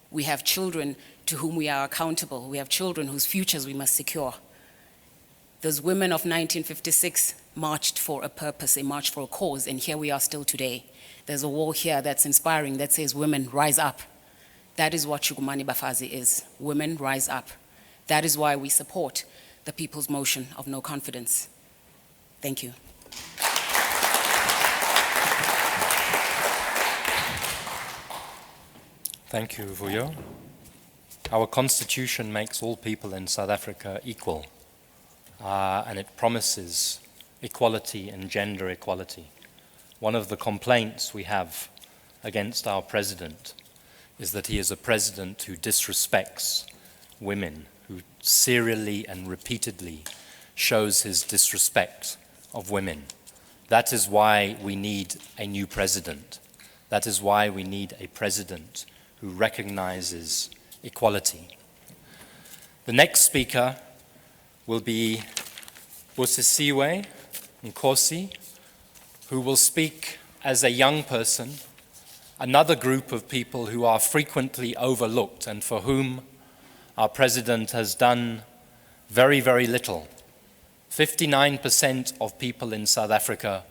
We have children to whom we are accountable. We have children whose futures we must secure. Those women of 1956 marched for a purpose, they marched for a cause, and here we are still today. There's a wall here that's inspiring that says, women, rise up. That is what Shukumani Bafazi is. Women, rise up. That is why we support the People's Motion of No Confidence. Thank you. Thank you, Vuyo. Our constitution makes all people in South Africa equal, and it promises equality and gender equality. One of the complaints we have against our president is that he is a president who disrespects women, who serially and repeatedly shows his disrespect of women. That is why we need a new president. That is why we need a president who recognizes equality. The next speaker will be Busisiwe Nkosi, who will speak as a young person, another group of people who are frequently overlooked and for whom our president has done very, very little. 59% of people in South Africa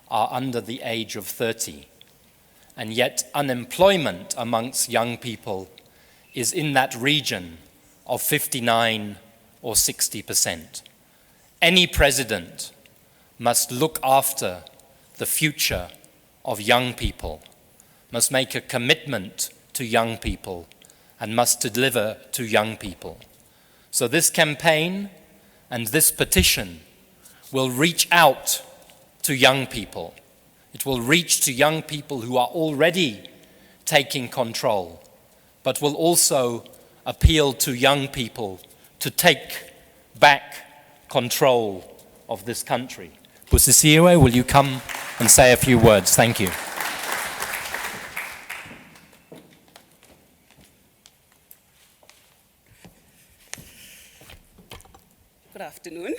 are under the age of 30, and yet unemployment amongst young people is in that region of 59 or 60%. Any president must look after the future of young people, must make a commitment to young people, and must deliver to young people. So this campaign and this petition will reach out to young people. It will reach to young people who are already taking control, but will also appeal to young people to take back control of this country. Busisiwe, will you come and say a few words? Thank you. Good afternoon.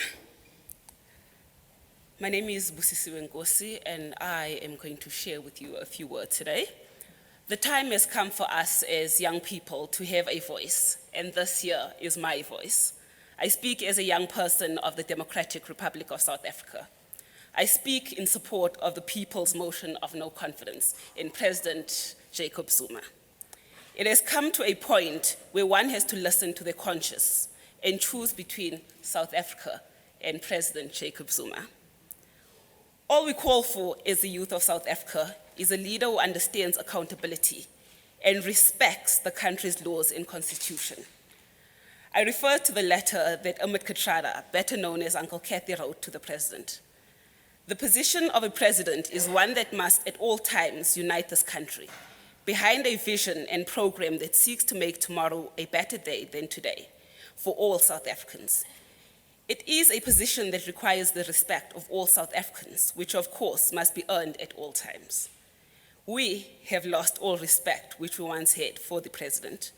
My name is Busisiwe Nkosi, and I am going to share with you a few words today. The time has come for us as young people to have a voice, and this here is my voice. I speak as a young person of the Democratic Republic of South Africa. I speak in support of the people's motion of no confidence in President Jacob Zuma. It has come to a point where one has to listen to the conscience and choose between South Africa and President Jacob Zuma. All we call for as the youth of South Africa is a leader who understands accountability and respects the country's laws and constitution. I refer to the letter that eNCA, better known as Uncle Kathy, wrote to the president. The position of a president is one that must at all times unite this country behind a vision and program that seeks to make tomorrow a better day than today for all South Africans. It is a position that requires the respect of all South Africans, which of course must be earned at all times. We have lost all respect which we once had for the president.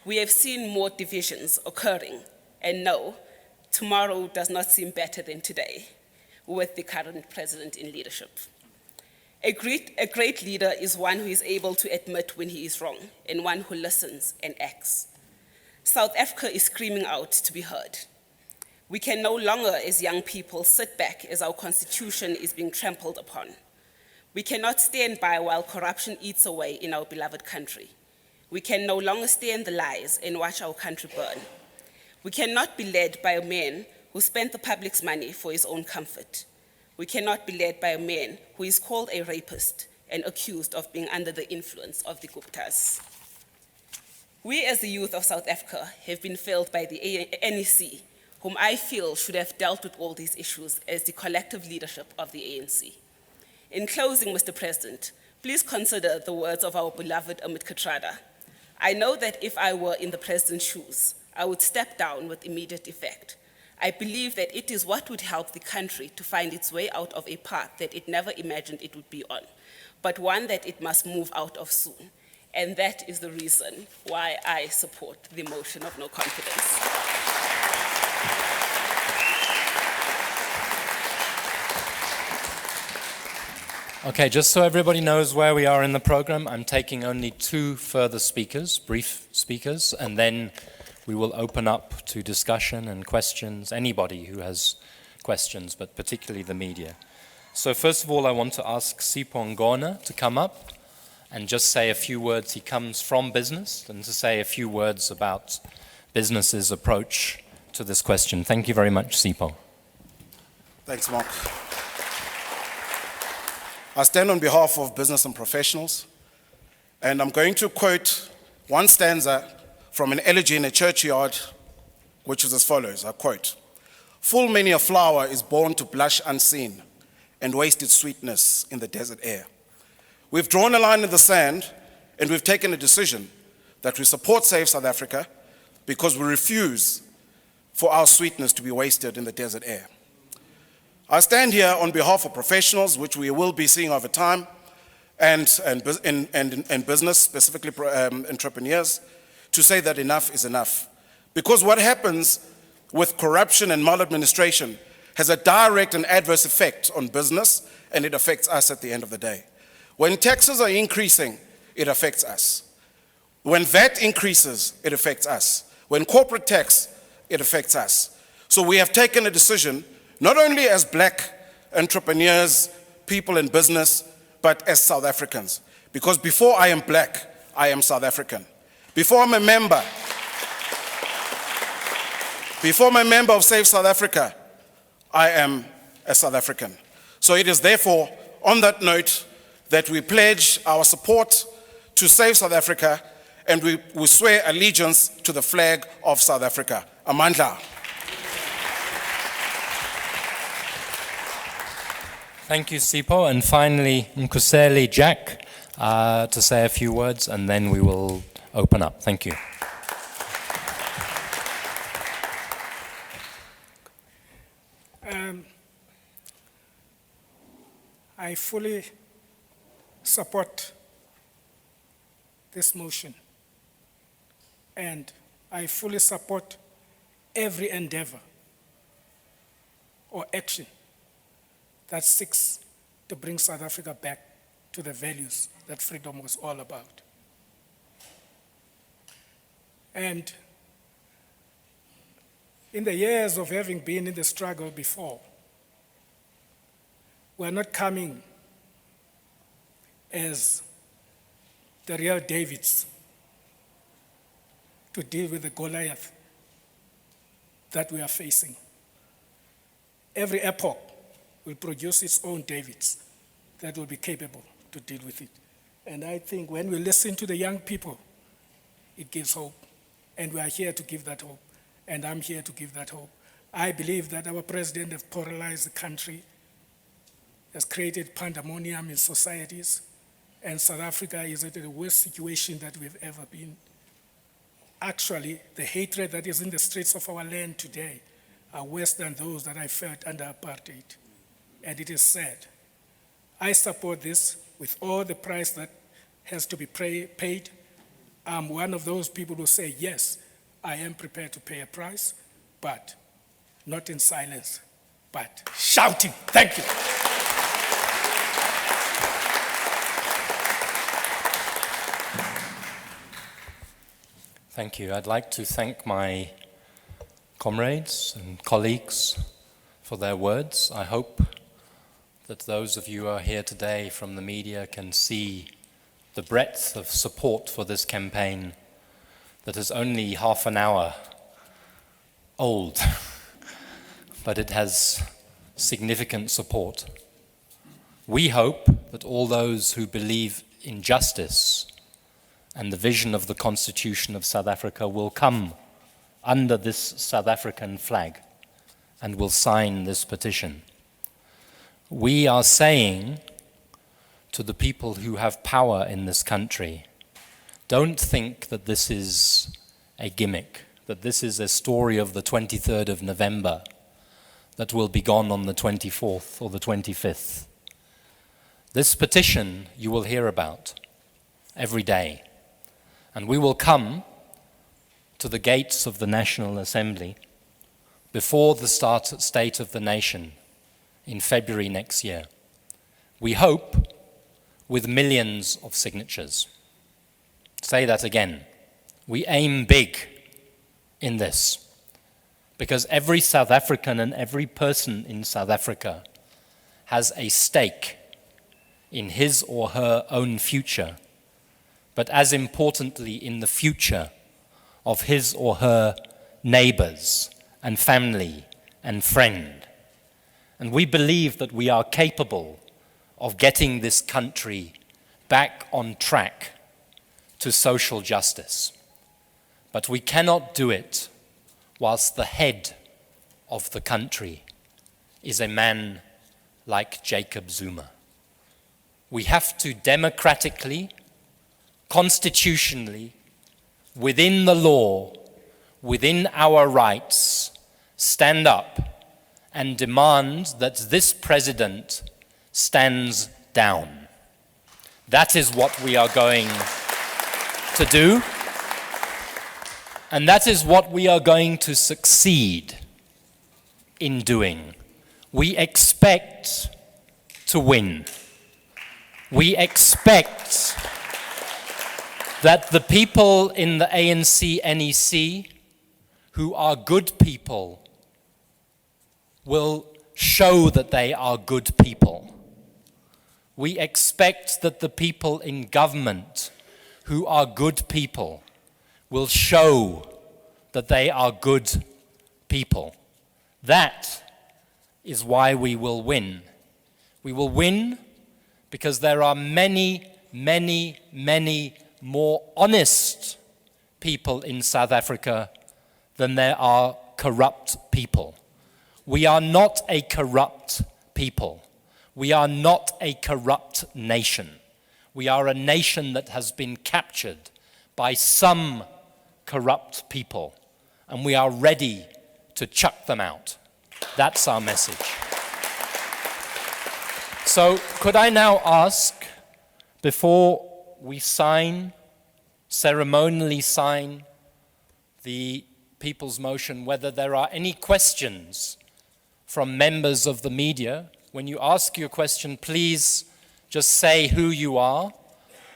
We have seen more divisions occurring, and no, tomorrow does not seem better than today with the current president in leadership. A great leader is one who is able to admit when he is wrong and one who listens and acts. South Africa is screaming out to be heard. We can no longer, as young people, sit back as our constitution is being trampled upon. We cannot stand by while corruption eats away in our beloved country. We can no longer stand the lies and watch our country burn. We cannot be led by a man who spent the public's money for his own comfort. We cannot be led by a man who is called a rapist and accused of being under the influence of the Guptas. We as the youth of South Africa have been failed by the NEC, whom I feel should have dealt with all these issues as the collective leadership of the ANC. In closing, Mr. President, please consider the words of our beloved eNCA. I know that if I were in the president's shoes, I would step down with immediate effect. I believe that it is what would help the country to find its way out of a path that it never imagined it would be on, but one that it must move out of soon. And that is the reason why I support the motion of no confidence. Okay, just so everybody knows where we are in the program, I'm taking only 2 further speakers, brief speakers, and then we will open up to discussion and questions, anybody who has questions, but particularly the media. So first of all, I want to ask Sipho Pityana to come up and just say a few words. He comes from business, and to say a few words about business's approach to this question. Thank you very much, Sipho. Thanks, Mark. I stand on behalf of business and professionals, and I'm going to quote one stanza from an elegy in a churchyard, which is as follows, I quote, "Full many a flower is born to blush unseen and waste its sweetness in the desert air." We've drawn a line in the sand, and we've taken a decision that we support Save South Africa because we refuse for our sweetness to be wasted in the desert air. I stand here on behalf of professionals, which we will be seeing over time, and business, specifically entrepreneurs, to say that enough is enough. Because what happens with corruption and maladministration has a direct and adverse effect on business, and it affects us at the end of the day. When taxes are increasing, it affects us. When VAT increases, it affects us. When corporate tax, it affects us. So we have taken a decision, not only as black entrepreneurs, people in business, but as South Africans. Because before I am black, I am South African. Before I'm a member of Save South Africa, I am a South African. So it is therefore on that note that we pledge our support to Save South Africa, and we swear allegiance to the flag of South Africa. Amandla. Thank you, Sipho. And finally, Nkuseli Jack to say a few words, and then we will open up. Thank you. I fully support this motion, and I fully support every endeavor or action that seeks to bring South Africa back to the values that freedom was all about. And in the years of having been in the struggle before, we're not coming as the real Davids to deal with the Goliath that we are facing. Every epoch will produce its own Davids that will be capable to deal with it. And I think when we listen to the young people, it gives hope. And we are here to give that hope. And I'm here to give that hope. I believe that our president has polarized the country, has created pandemonium in societies, and South Africa is in the worst situation that we've ever been. Actually, the hatred that is in the streets of our land today are worse than those that I felt under apartheid. And it is sad. I support this with all the price that has to be paid. I'm one of those people who say, yes, I am prepared to pay a price, but not in silence, but shouting. Thank you. Thank you. I'd like to thank my comrades and colleagues for their words. I hope that those of you who are here today from the media can see the breadth of support for this campaign that is only half an hour old, but it has significant support. We hope that all those who believe in justice and the vision of the Constitution of South Africa will come under this South African flag and will sign this petition. We are saying to the people who have power in this country, don't think that this is a gimmick, that this is a story of the 23rd of November that will be gone on the 24th or the 25th. This petition you will hear about every day. And we will come to the gates of the National Assembly before the State of the Nation in February next year. We hope with millions of signatures. Say that again. We aim big in this because every South African and every person in South Africa has a stake in his or her own future, but as importantly in the future of his or her neighbors and family and friend. And we believe that we are capable of getting this country back on track to social justice. But we cannot do it whilst the head of the country is a man like Jacob Zuma. We have to democratically, constitutionally, within the law, within our rights, stand up and demand that this president stands down. That is what we are going to do, and that is what we are going to succeed in doing. We expect to win. We expect that the people in the ANC NEC who are good people will show that they are good people. We expect that the people in government who are good people will show that they are good people. That is why we will win. We will win because there are many, many, many more honest people in South Africa than there are corrupt people. We are not a corrupt people. We are not a corrupt nation. We are a nation that has been captured by some corrupt people, and we are ready to chuck them out. That's our message. So could I now ask, before we ceremonially sign the People's Motion, whether there are any questions from members of the media? When you ask your question, please just say who you are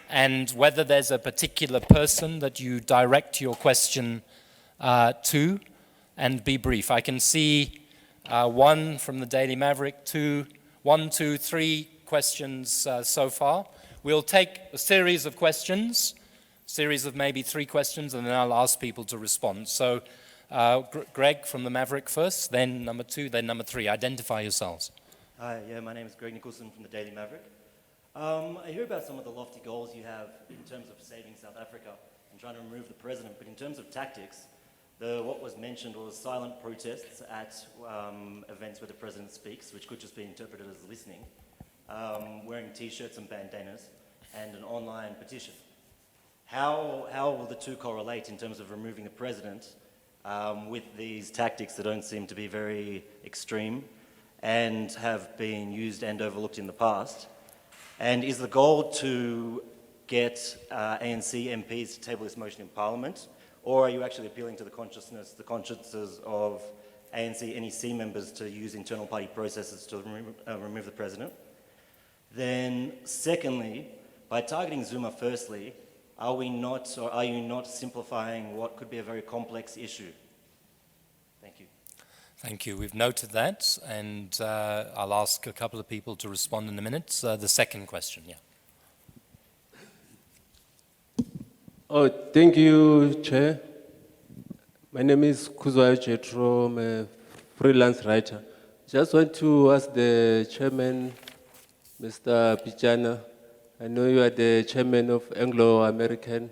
and whether there's a particular person that you direct your question to, and be brief. I can see one from the Daily Maverick, one, two, three questions so far. We'll take a series of questions, series of maybe 3 questions, and then I'll ask people to respond. So Greg from the Maverick first, then number 2, then number 3. Identify yourselves. Hi, my name is Greg Nicholson from the Daily Maverick. I hear about some of the lofty goals you have in terms of saving South Africa and trying to remove the president, but in terms of tactics, what was mentioned was silent protests at events where the president speaks, which could just be interpreted as listening, wearing t-shirts and bandanas, and an online petition. How will the two correlate in terms of removing the president with these tactics that don't seem to be very extreme and have been used and overlooked in the past? And is the goal to get ANC MPs to table this motion in Parliament, or are you actually appealing to the consciences of ANC NEC members to use internal party processes to remove the president? Then secondly, by targeting Zuma firstly, are you not simplifying what could be a very complex issue? Thank you. Thank you. We've noted that, and I'll ask a couple of people to respond in a minute. The second question, yeah. Oh, thank you, Chair. My name is Kuzwayo Jetro. I'm a freelance writer. Just want to ask the chairman, Mr. Pityana. I know you are the chairman of Anglo-American.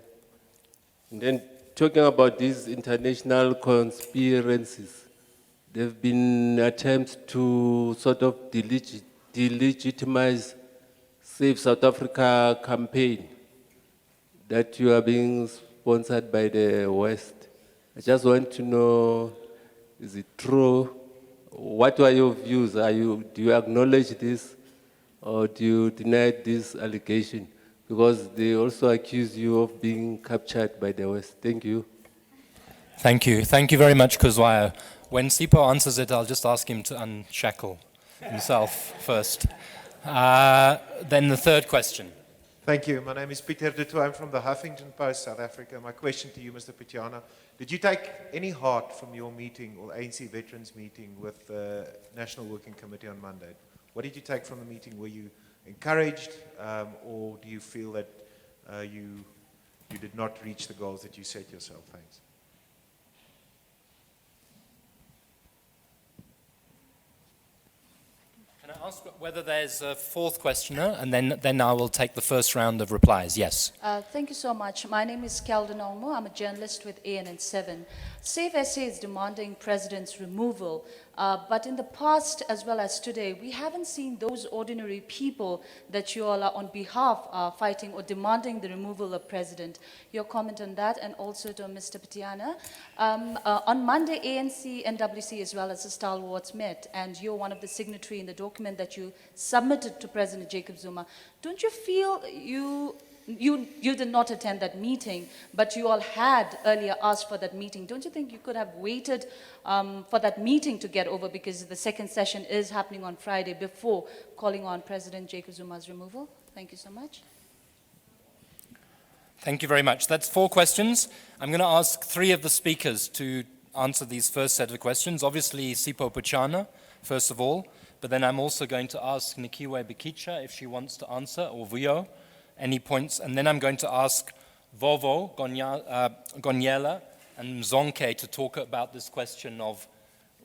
And then talking about these international conspiracies, there have been attempts to sort of delegitimize Save South Africa campaign that you are being sponsored by the West. I just want to know, is it true? What are your views? Do you acknowledge this, or do you deny this allegation? Because they also accuse you of being captured by the West. Thank you. Thank you. Thank you very much, Kuzwayo. When Sipho answers it, I'll just ask him to unshackle himself first. Then the third question. Thank you. My name is Pieter de Tooy. I'm from the Huffington Post, South Africa. My question to you, Mr. Pityana, did you take any heart from your meeting, or ANC Veterans meeting with the National Working Committee on Monday? What did you take from the meeting? Were you encouraged, or do you feel that you did not reach the goals that you set yourself? Thanks. Can I ask whether there's a fourth questioner, and then I will take the first round of replies. Yes. Thank you so much. My name is Kelden Olmo. I'm a journalist with ANN7. Save SA is demanding president's removal, but in the past as well as today, we haven't seen those ordinary people that you all are on behalf fighting or demanding the removal of president. Your comment on that, and also to Mr. Pityana. On Monday, ANC, NWC as well as the stalwarts met, and you're one of the signatory in the document that you submitted to President Jacob Zuma. Don't you feel you did not attend that meeting, but you all had earlier asked for that meeting? Don't you think you could have waited for that meeting to get over, because the second session is happening on Friday, before calling on President Jacob Zuma's removal? Thank you so much. Thank you very much. That's 4 questions. I'm going to ask 3 of the speakers to answer these first set of questions. Obviously, Sipho Pityana, first of all, but then I'm also going to ask Nikiwe Bikicha if she wants to answer, or Vuyo, any points, and then I'm going to ask Vovo, Gonyela, and Zonke to talk about this question of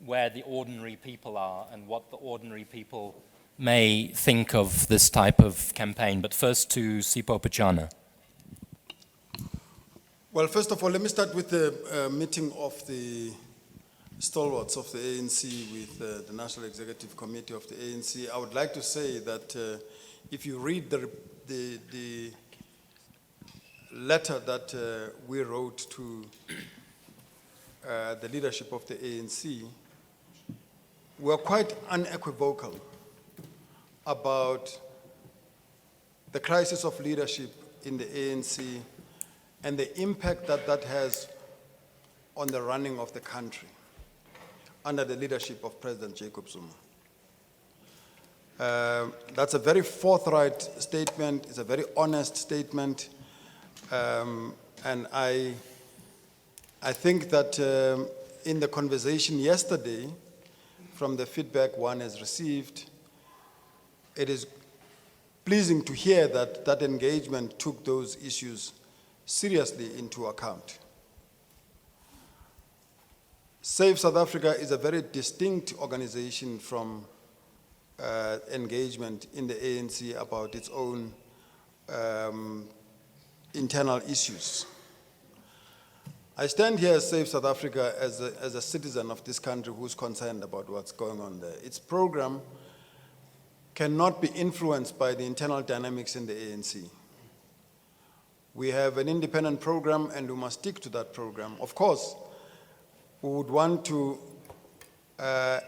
where the ordinary people are and what the ordinary people may think of this type of campaign. But first to Sipho Pityana. Well, first of all, let me start with the meeting of the stalwarts of the ANC with the National Executive Committee of the ANC. I would like to say that if you read the letter that we wrote to the leadership of the ANC, we are quite unequivocal about the crisis of leadership in the ANC and the impact that that has on the running of the country under the leadership of President Jacob Zuma. That's a very forthright statement, it's a very honest statement, and I think that in the conversation yesterday, from the feedback one has received, it is pleasing to hear that that engagement took those issues seriously into account. Save South Africa is a very distinct organization from engagement in the ANC about its own internal issues. I stand here as Save South Africa as a citizen of this country who's concerned about what's going on there. Its program cannot be influenced by the internal dynamics in the ANC. We have an independent program and we must stick to that program. Of course, we would want to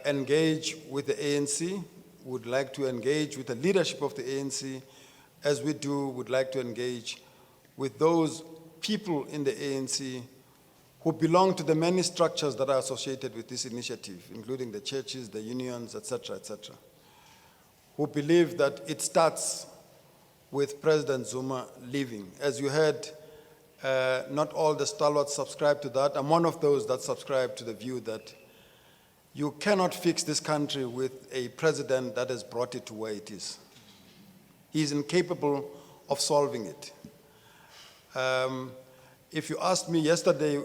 engage with the ANC, would like to engage with the leadership of the ANC, as we do, would like to engage with those people in the ANC who belong to the many structures that are associated with this initiative, including the churches, the unions, etc., who believe that it starts with President Zuma leaving. As you heard, not all the stalwarts subscribe to that. I'm one of those that subscribe to the view that you cannot fix this country with a president that has brought it to where it is. He is incapable of solving it. If you asked me yesterday,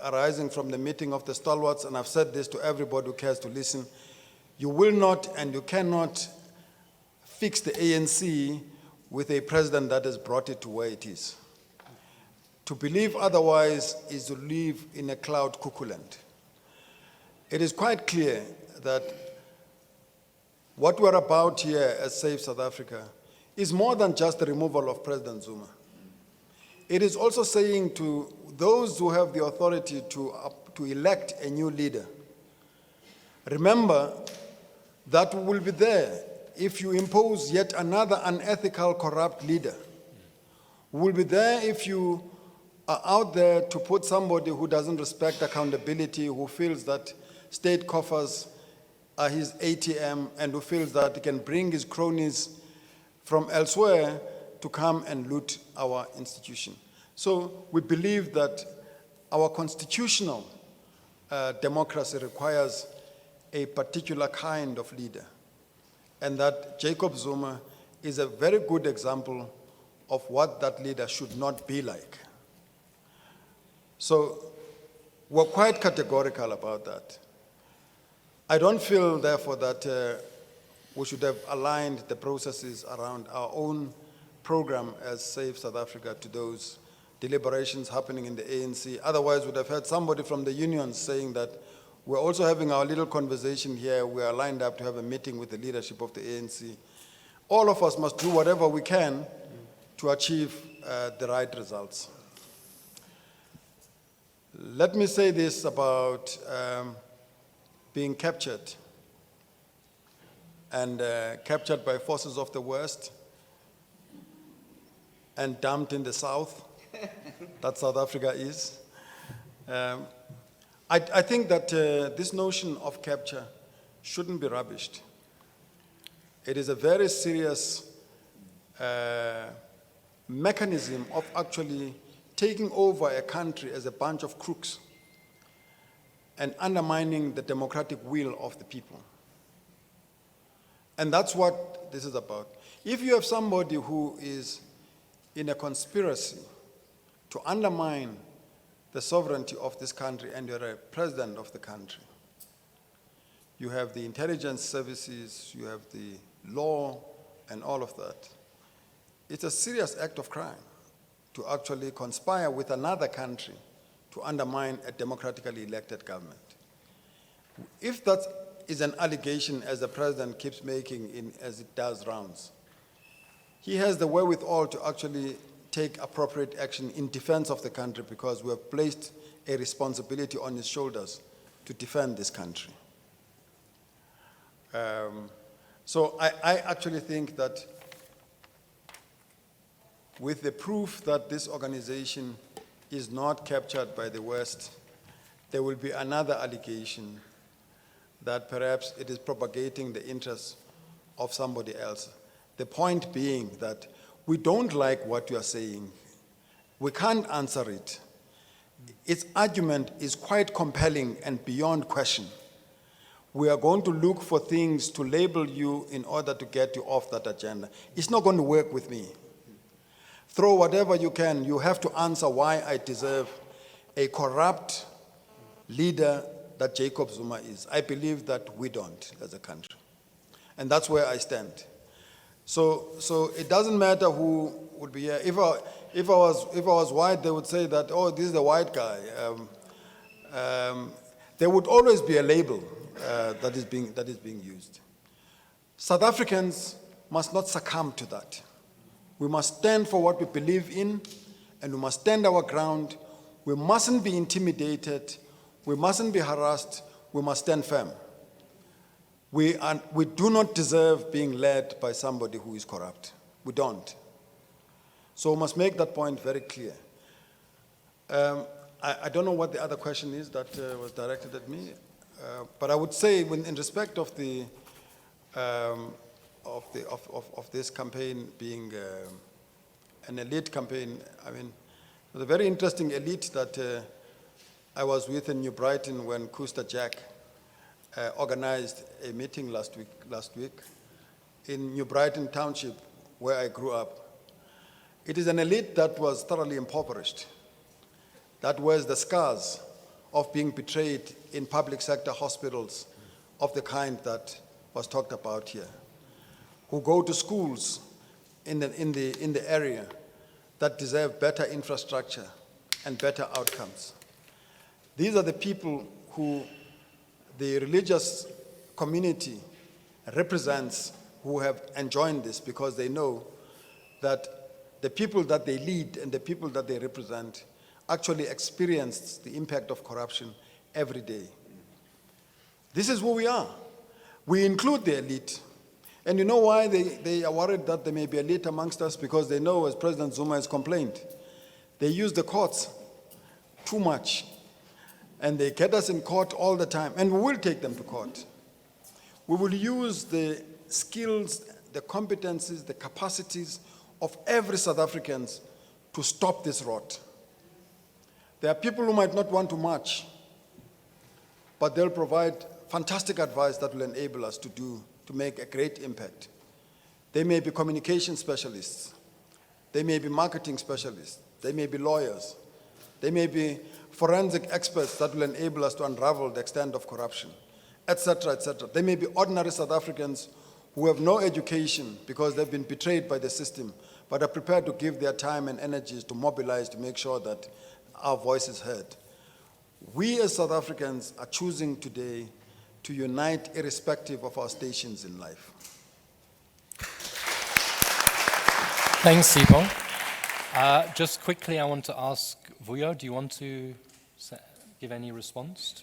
arising from the meeting of the stalwarts, and I've said this to everybody who cares to listen, you will not and you cannot fix the ANC with a president that has brought it to where it is. To believe otherwise is to live in a cloud cuckoo land. It is quite clear that what we're about here as Save South Africa is more than just the removal of President Zuma. It is also saying to those who have the authority to elect a new leader, remember that we will be there if you impose yet another unethical, corrupt leader. We will be there if you are out there to put somebody who doesn't respect accountability, who feels that state coffers are his ATM, and who feels that he can bring his cronies from elsewhere to come and loot our institution. So we believe that our constitutional democracy requires a particular kind of leader, and that Jacob Zuma is a very good example of what that leader should not be like. So we're quite categorical about that. I don't feel, therefore, that we should have aligned the processes around our own program as Save South Africa to those deliberations happening in the ANC. Otherwise, we'd have had somebody from the unions saying that we're also having our little conversation here. We are lined up to have a meeting with the leadership of the ANC. All of us must do whatever we can to achieve the right results. Let me say this about being captured and captured by forces of the West and dumped in the South, that South Africa is. I think that this notion of capture shouldn't be rubbished. It is a very serious mechanism of actually taking over a country as a bunch of crooks and undermining the democratic will of the people. And that's what this is about. If you have somebody who is in a conspiracy to undermine the sovereignty of this country and you're a president of the country, you have the intelligence services, you have the law and all of that. It's a serious act of crime to actually conspire with another country to undermine a democratically elected government. If that is an allegation, as the president keeps making as it does rounds, he has the wherewithal to actually take appropriate action in defense of the country because we have placed a responsibility on his shoulders to defend this country. So I actually think that with the proof that this organization is not captured by the West, there will be another allegation that perhaps it is propagating the interests of somebody else. The point being that we don't like what you are saying. We can't answer it. Its argument is quite compelling and beyond question. We are going to look for things to label you in order to get you off that agenda. It's not going to work with me. Throw whatever you can. You have to answer why I deserve a corrupt leader that Jacob Zuma is. I believe that we don't as a country. And that's where I stand. So it doesn't matter who would be here. If I was white, they would say that, oh, this is the white guy. There would always be a label that is being used. South Africans must not succumb to that. We must stand for what we believe in, and we must stand our ground. We mustn't be intimidated. We mustn't be harassed. We must stand firm. We do not deserve being led by somebody who is corrupt. We don't. So we must make that point very clear. I don't know what the other question is that was directed at me, but I would say, in respect of this campaign being an elite campaign, I mean, it was a very interesting elite that I was with in New Brighton when Kuster Jack organized a meeting last week in New Brighton Township, where I grew up. It is an elite that was thoroughly impoverished, that wears the scars of being betrayed in public sector hospitals of the kind that was talked about here, who go to schools in the area that deserve better infrastructure and better outcomes. These are the people who the religious community represents, who have enjoined this because they know that the people that they lead and the people that they represent actually experience the impact of corruption every day. This is who we are. We include the elite. And you know why they are worried that there may be elite amongst us? Because they know, as President Zuma has complained, they use the courts too much. And they get us in court all the time, and we will take them to court. We will use the skills, the competencies, the capacities of every South African to stop this rot. There are people who might not want to march, but they'll provide fantastic advice that will enable us to make a great impact. They may be communication specialists. They may be marketing specialists. They may be lawyers. They may be forensic experts that will enable us to unravel the extent of corruption, etc., etc. They may be ordinary South Africans who have no education because they've been betrayed by the system, but are prepared to give their time and energies to mobilize to make sure that our voice is heard. We as South Africans are choosing today to unite irrespective of our stations in life. Thanks, Sipho. Just quickly, I want to ask Vuyo, do you want to give any response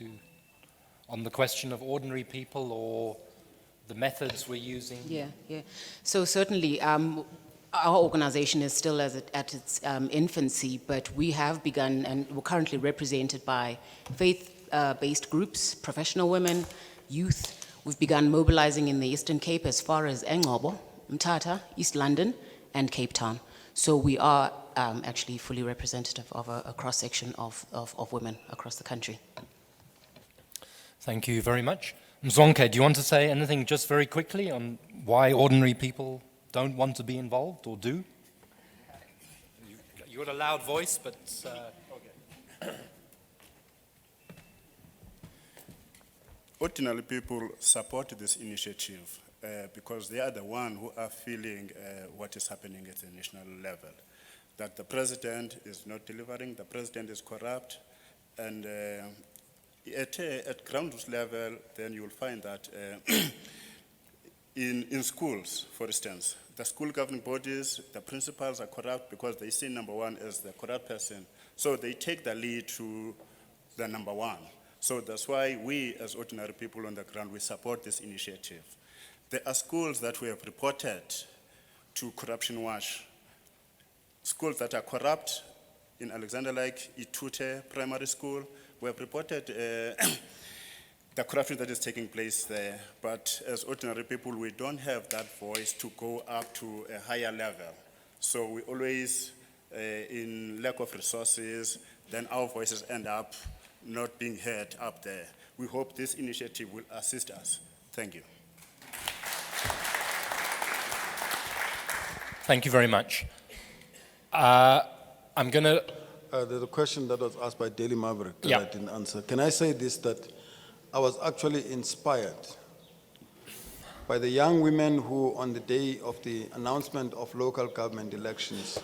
on the question of ordinary people or the methods we're using? Yeah. So certainly, our organization is still at its infancy, but we have begun, and we're currently represented by faith-based groups, professional women, youth. We've begun mobilizing in the Eastern Cape as far as Engcobo, Mthatha, East London, and Cape Town. So we are actually fully representative of a cross-section of women across the country. Thank you very much. Mzonke, do you want to say anything just very quickly on why ordinary people don't want to be involved or do? You got a loud voice, but... okay. Ordinary people support this initiative because they are the ones who are feeling what is happening at the national level. That the president is not delivering, the president is corrupt, and at ground level, then you'll find that in schools, for instance, the school governing bodies, the principals are corrupt because they see number one as the corrupt person. So they take the lead to the number one. So that's why we, as ordinary people on the ground, we support this initiative. There are schools that we have reported to Corruption Watch. Schools that are corrupt in Alexander Lake, Itute Primary School. We have reported the corruption that is taking place there. But as ordinary people, we don't have that voice to go up to a higher level. So we always, in lack of resources, then our voices end up not being heard up there. We hope this initiative will assist us. Thank you. Thank you very much. I'm going to... There's a question that was asked by Daily Maverick that I didn't answer. Can I say this, that I was actually inspired by the young women who, on the day of the announcement of local government elections,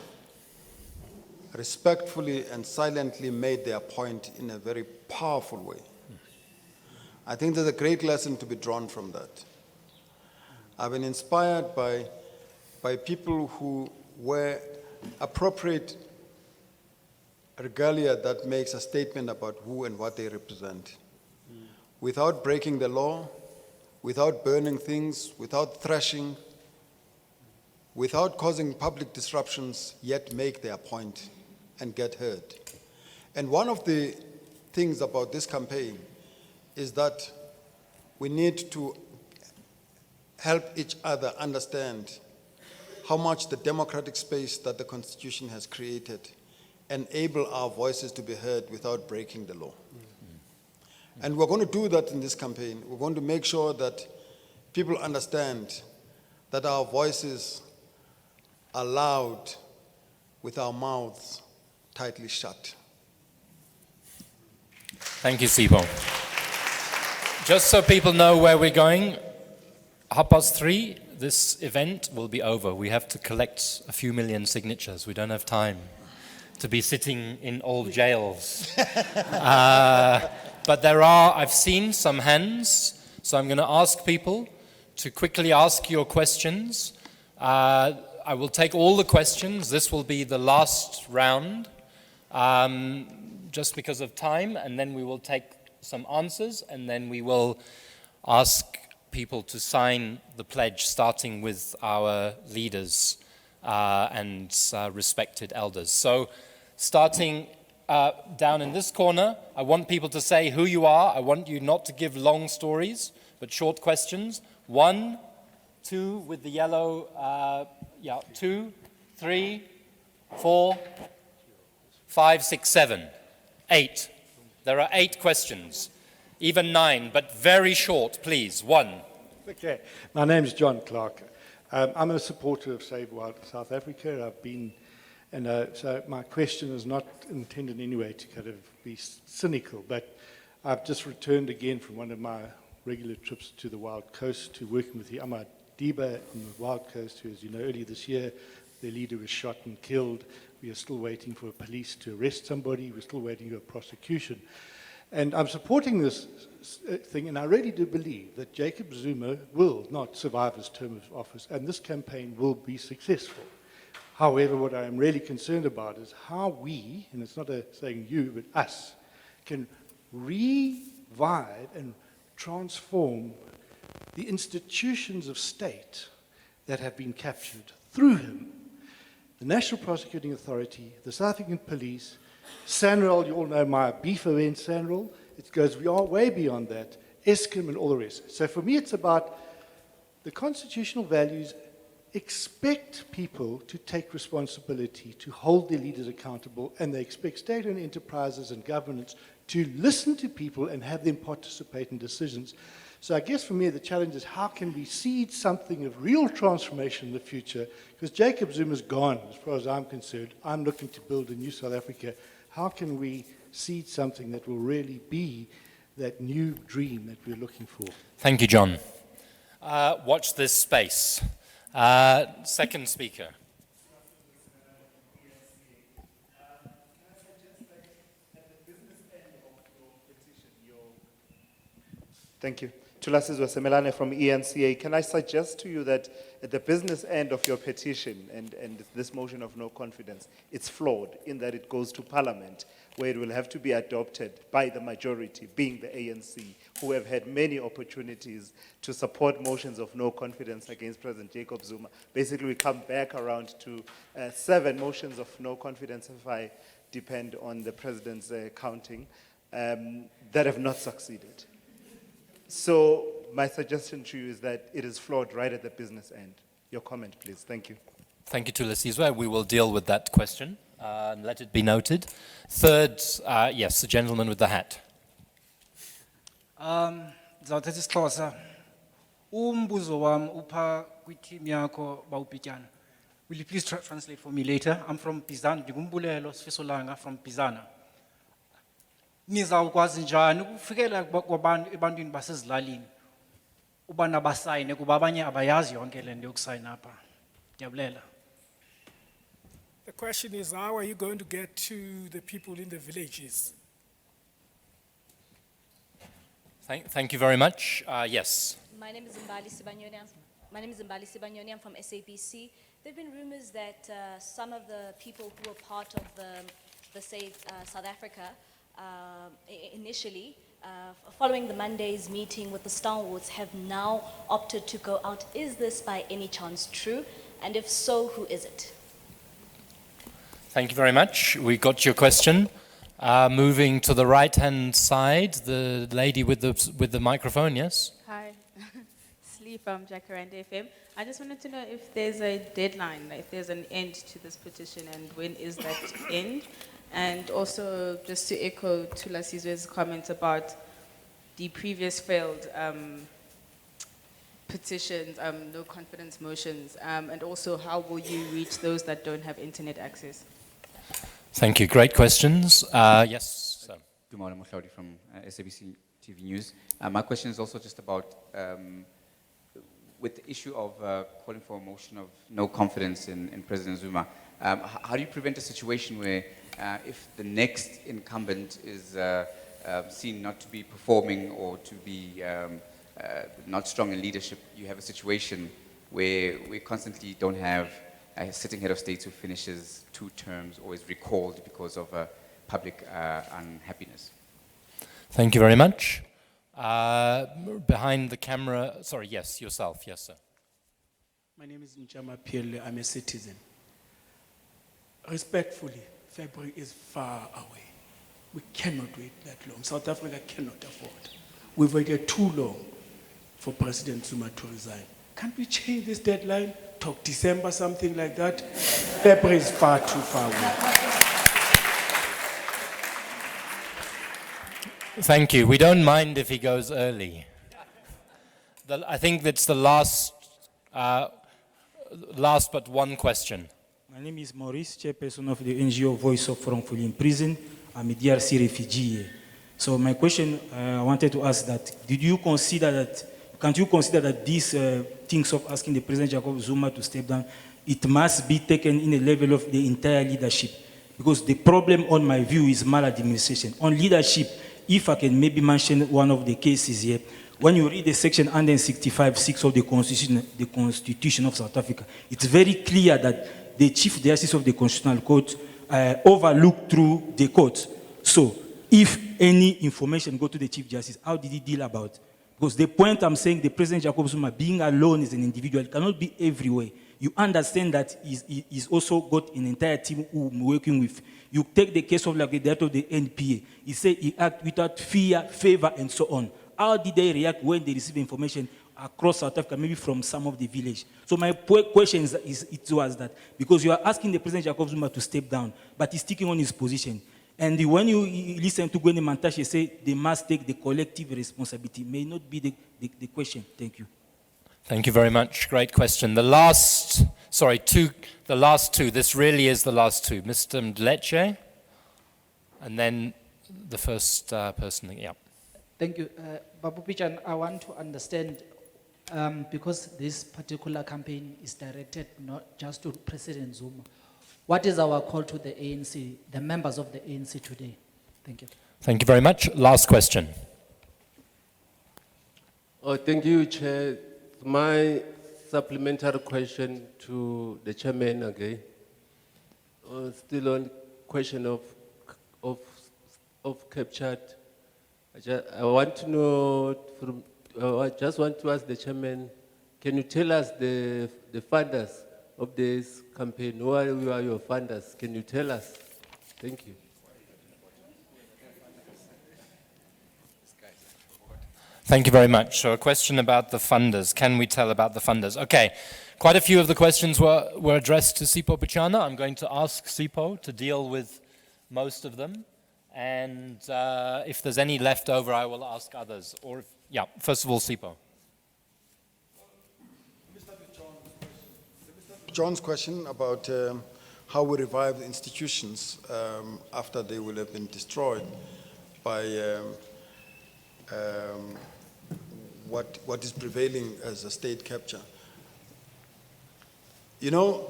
respectfully and silently made their point in a very powerful way. I think there's a great lesson to be drawn from that. I've been inspired by people who wear appropriate regalia that makes a statement about who and what they represent. Without breaking the law, without burning things, without thrashing, without causing public disruptions, yet make their point and get heard. And one of the things about this campaign is that we need to help each other understand how much the democratic space that the Constitution has created enable our voices to be heard without breaking the law. And we're going to do that in this campaign. We're going to make sure that people understand that our voices are loud with our mouths tightly shut. Thank you, Sipho. Just so people know where we're going, 3:30, this event will be over. We have to collect a few million signatures. We don't have time to be sitting in old jails. But I've seen some hands, so I'm going to ask people to quickly ask your questions. I will take all the questions. This will be the last round, just because of time, and then we will take some answers, and then we will ask people to sign the pledge, starting with our leaders and respected elders. So, starting down in this corner, I want people to say who you are. I want you not to give long stories, but short questions. 1, 2, with the yellow, 2, 3, 4, 5, 6, 7, 8. There are 8 questions, even 9, but very short, please. 1. Okay, my name is John Clark. I'm a supporter of Save Wild South Africa. I've been, so my question is not intended in any way to kind of be cynical, but I've just returned again from one of my regular trips to the Wild Coast to working with the Ahmad Diba in the Wild Coast, who, as you know, earlier this year, their leader was shot and killed. We are still waiting for police to arrest somebody. We're still waiting for a prosecution. And I'm supporting this thing, and I really do believe that Jacob Zuma will not survive his term of office, and this campaign will be successful. However, what I am really concerned about is how we, and it's not saying you, but us, can revive and transform the institutions of state that have been captured through him. The National Prosecuting Authority, the South African Police, SANRAL, you all know my beef against SANRAL. It goes way beyond that, Eskom and all the rest. So for me, it's about the constitutional values expect people to take responsibility, to hold their leaders accountable, and they expect state-owned enterprises and governments to listen to people and have them participate in decisions. So I guess for me the challenge is how can we seed something of real transformation in the future? Because Jacob Zuma's gone, as far as I'm concerned. I'm looking to build a new South Africa. How can we seed something that will really be that new dream that we're looking for? Thank you, John. Watch this space. Second speaker. Thank you. Thulasizwe Semelane from eNCA. Can I suggest to you that at the business end of your petition and this motion of no confidence, it's flawed in that it goes to Parliament, where it will have to be adopted by the majority, being the ANC, who have had many opportunities to support motions of no confidence against President Jacob Zuma. Basically, we come back around to 7 motions of no confidence, if I depend on the President's counting, that have not succeeded. So my suggestion to you is that it is flawed right at the business end. Your comment, please. Thank you. Thank you, Thulasizwe. We will deal with that question and let it be noted. Third, yes, the gentleman with the hat. Zawuthetha isiXhosa. Umbuzo wami upha kwi-team yakho bawuPityana. Will you please translate for me later? I'm from Bizana. Ndingumbulelo Sifisolanga from Bizana. Nizawukwazi njani ukufikela kwabantu ebantwini basezilalini uba nabasayine kuba abanye abayazi yonke le nto yokusayina apha? Ndiyabulela. The question is, how are you going to get to the people in the villages? Thank you very much. Yes. My name is Mbali Sibanyoni. I'm from SABC. There have been rumors that some of the people who were part of the Save South Africa initially, following the Monday's meeting with the stalwarts, have now opted to go out. Is this by any chance true? And if so, who is it? Thank you very much. We got your question. Moving to the right-hand side, the lady with the microphone, yes? Hi, Slee from Jacaranda FM. I just wanted to know if there's a deadline, if there's an end to this petition, and when is that end? And also, just to echo Thulasizwe's comment about the previous failed petitions, no confidence motions, and also how will you reach those that don't have internet access? Thank you. Great questions. Yes. So. Dumala Mohlaudi from SABC TV News. My question is also just about with the issue of calling for a motion of no confidence in President Zuma. How do you prevent a situation where if the next incumbent is seen not to be performing or to be not strong in leadership, you have a situation where we constantly don't have a sitting head of state who finishes 2 terms or is recalled because of public unhappiness? Thank you very much. Behind the camera, sorry, yes, yourself, yes, sir. My name is Nchama Piele, I'm a citizen. Respectfully, February is far away. We cannot wait that long. South Africa cannot afford. We've waited too long for President Zuma to resign. Can't we change this deadline? Talk December, something like that? February is far too far away. Thank you. We don't mind if he goes early. I think that's the last but one question. My name is Maurice, chairperson of the NGO Voice of Wrongfully in Prison. I'm a DRC refugee. So my question, I wanted to ask that, can't you consider that these things of asking the President Jacob Zuma to step down, it must be taken in a level of the entire leadership? Because the problem on my view is maladministration. On leadership, if I can maybe mention one of the cases here, when you read the section 165(6) of the Constitution of South Africa, it's very clear that the Chief Justice of the Constitutional Court overlooked through the court. So, if any information go to the Chief Justice, how did he deal about it? Because the point I'm saying, the President Jacob Zuma being alone as an individual cannot be everywhere. You understand that he's also got an entire team who I'm working with. You take the case of like that of the NPA. He said he acted without fear, favor, and so on. how did they react when they receive information across South Africa, maybe from some of the village? So my question it was that, because you are asking the President Jacob Zuma to step down, but he's sticking on his position. And when you listen to Gwende Mantashe say they must take the collective responsibility, may not be the question. Thank you. Thank you very much. Great question. The last two. This really is the last two. Mr. Mdletshe, and then the first person. Yeah. Thank you. Babu Pityana, I want to understand, because this particular campaign is directed not just to President Zuma, what is our call to the ANC, the members of the ANC today? Thank you. Thank you very much. Last question. Oh, thank you, Chair. My supplementary question to the chairman again. Still on question of captured. I want to know from. I just want to ask the chairman. Can you tell us the funders of this campaign? Who are your funders? Can you tell us? Thank you. Thank you very much. So a question about the funders. Can we tell about the funders? Okay. Quite a few of the questions were addressed to Sipho Pityana. I'm going to ask Sipho to deal with most of them. And if there's any left over, I will ask others. Or first of all, Sipho. John's question about how we revive the institutions after they will have been destroyed by what is prevailing as a state capture. You know,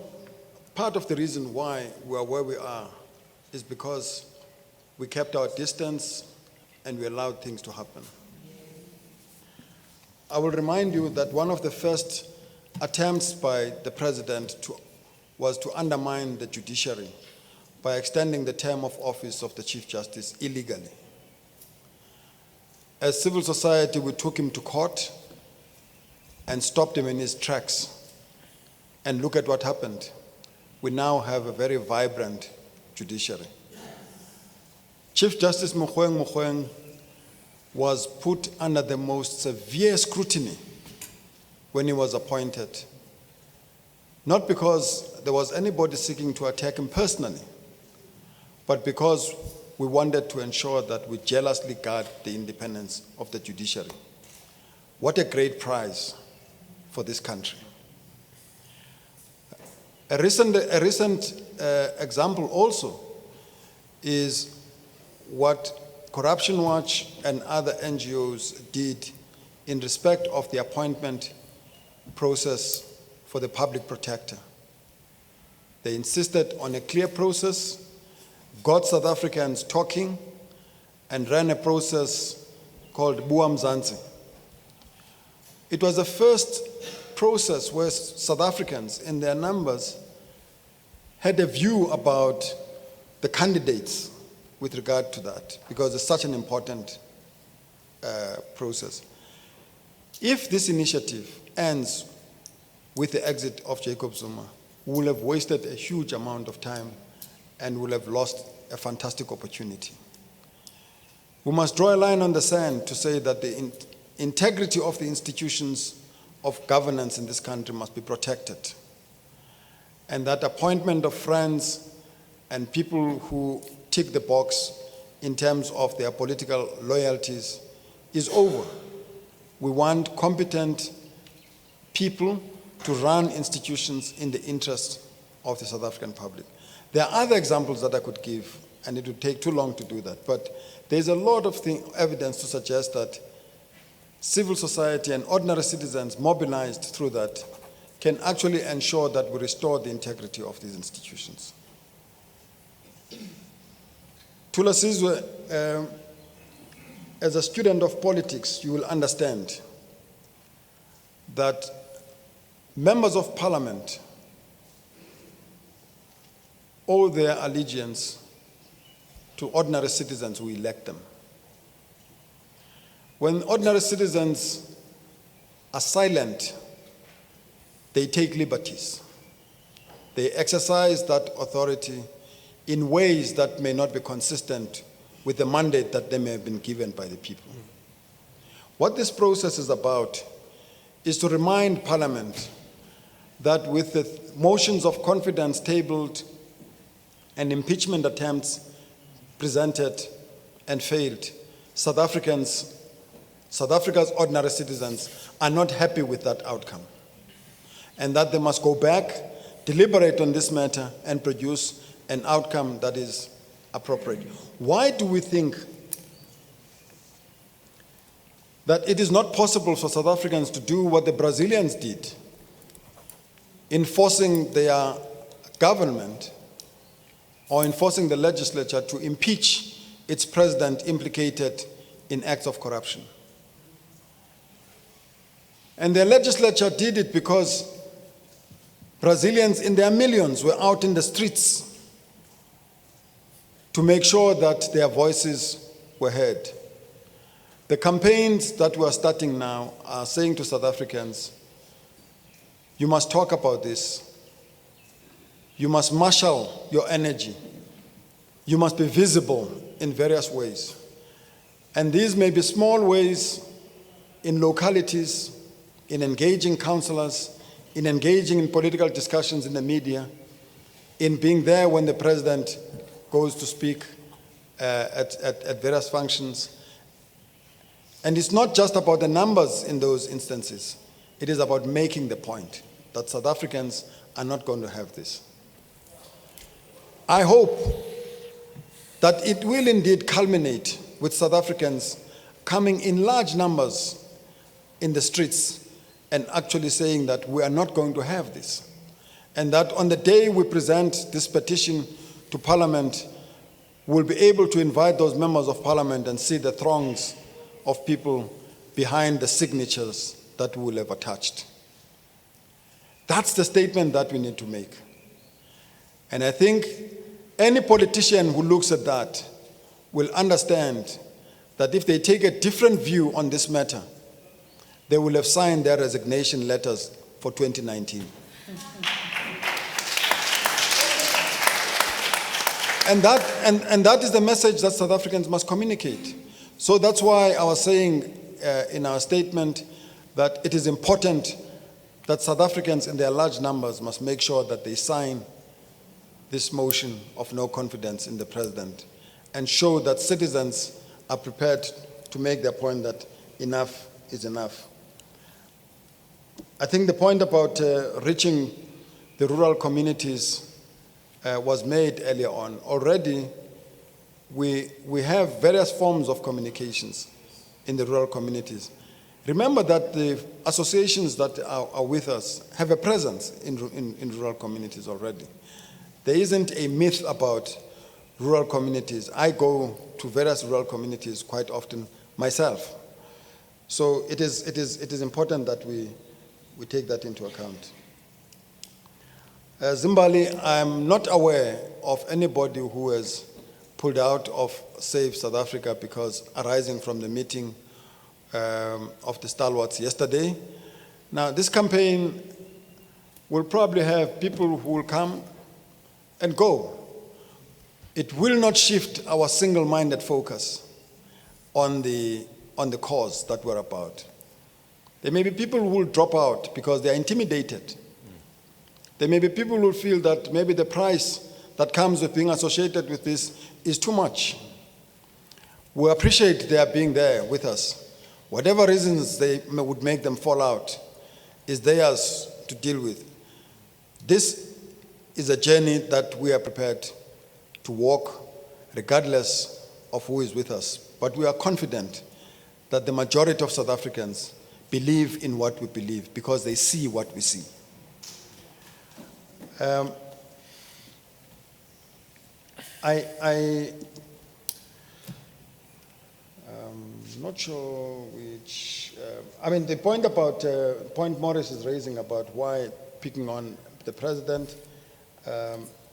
part of the reason why we are where we are is because we kept our distance and we allowed things to happen. I will remind you that one of the first attempts by the president was to undermine the judiciary by extending the term of office of the Chief Justice illegally. As civil society, we took him to court and stopped him in his tracks. And look at what happened. We now have a very vibrant judiciary. Chief Justice Mogoeng was put under the most severe scrutiny when he was appointed. Not because there was anybody seeking to attack him personally, but because we wanted to ensure that we jealously guard the independence of the judiciary. What a great prize for this country. A recent example also is what Corruption Watch and other NGOs did in respect of the appointment process for the public protector. They insisted on a clear process, got South Africans talking, and ran a process called Bua Mzansi. It was the first process where South Africans, in their numbers, had a view about the candidates with regard to that, because it's such an important process. If this initiative ends with the exit of Jacob Zuma, we will have wasted a huge amount of time and will have lost a fantastic opportunity. We must draw a line on the sand to say that the integrity of the institutions of governance in this country must be protected, and that appointment of friends and people who tick the box in terms of their political loyalties is over. We want competent people to run institutions in the interest of the South African public. There are other examples that I could give, and it would take too long to do that, but there's a lot of evidence to suggest that civil society and ordinary citizens mobilized through that can actually ensure that we restore the integrity of these institutions. Tula Sizwe, as a student of politics, you will understand that members of parliament owe their allegiance to ordinary citizens who elect them. When ordinary citizens are silent, they take liberties. They exercise that authority in ways that may not be consistent with the mandate that they may have been given by the people. What this process is about is to remind Parliament that with the motions of confidence tabled and impeachment attempts presented and failed, South Africa's ordinary citizens are not happy with that outcome, and that they must go back, deliberate on this matter, and produce an outcome that is appropriate. Why do we think that it is not possible for South Africans to do what the Brazilians did in forcing their government or in forcing the legislature to impeach its president implicated in acts of corruption? And the legislature did it because Brazilians in their millions were out in the streets to make sure that their voices were heard. The campaigns that we are starting now are saying to South Africans, you must talk about this. You must marshal your energy. You must be visible in various ways. And these may be small ways in localities, in engaging councillors, in engaging in political discussions in the media, in being there when the president goes to speak at various functions. And it's not just about the numbers in those instances. It is about making the point that South Africans are not going to have this. I hope that it will indeed culminate with South Africans coming in large numbers in the streets and actually saying that we are not going to have this. And that on the day we present this petition to Parliament, we'll be able to invite those members of Parliament and see the throngs of people behind the signatures that we will have attached. That's the statement that we need to make. And I think any politician who looks at that will understand that if they take a different view on this matter, they will have signed their resignation letters for 2019. And that is the message that South Africans must communicate. So that's why I was saying in our statement that it is important that South Africans in their large numbers must make sure that they sign this motion of no confidence in the president and show that citizens are prepared to make their point that enough is enough. I think the point about reaching the rural communities was made earlier on. Already, we have various forms of communications in the rural communities. Remember that the associations that are with us have a presence in rural communities already. There isn't a myth about rural communities. I go to various rural communities quite often myself. So it is important that we take that into account. Zimbabwe, I'm not aware of anybody who has pulled out of Save South Africa because arising from the meeting of the stalwarts yesterday. Now, this campaign will probably have people who will come and go. It will not shift our single-minded focus on the cause that we're about. There may be people who will drop out because they are intimidated. There may be people who feel that maybe the price that comes with being associated with this is too much. We appreciate their being there with us. Whatever reasons would make them fall out is theirs to deal with. This is a journey that we are prepared to walk regardless of who is with us. But we are confident that the majority of South Africans believe in what we believe because they see what we see. I'm not sure which, the point about, point Morris is raising about why picking on the president.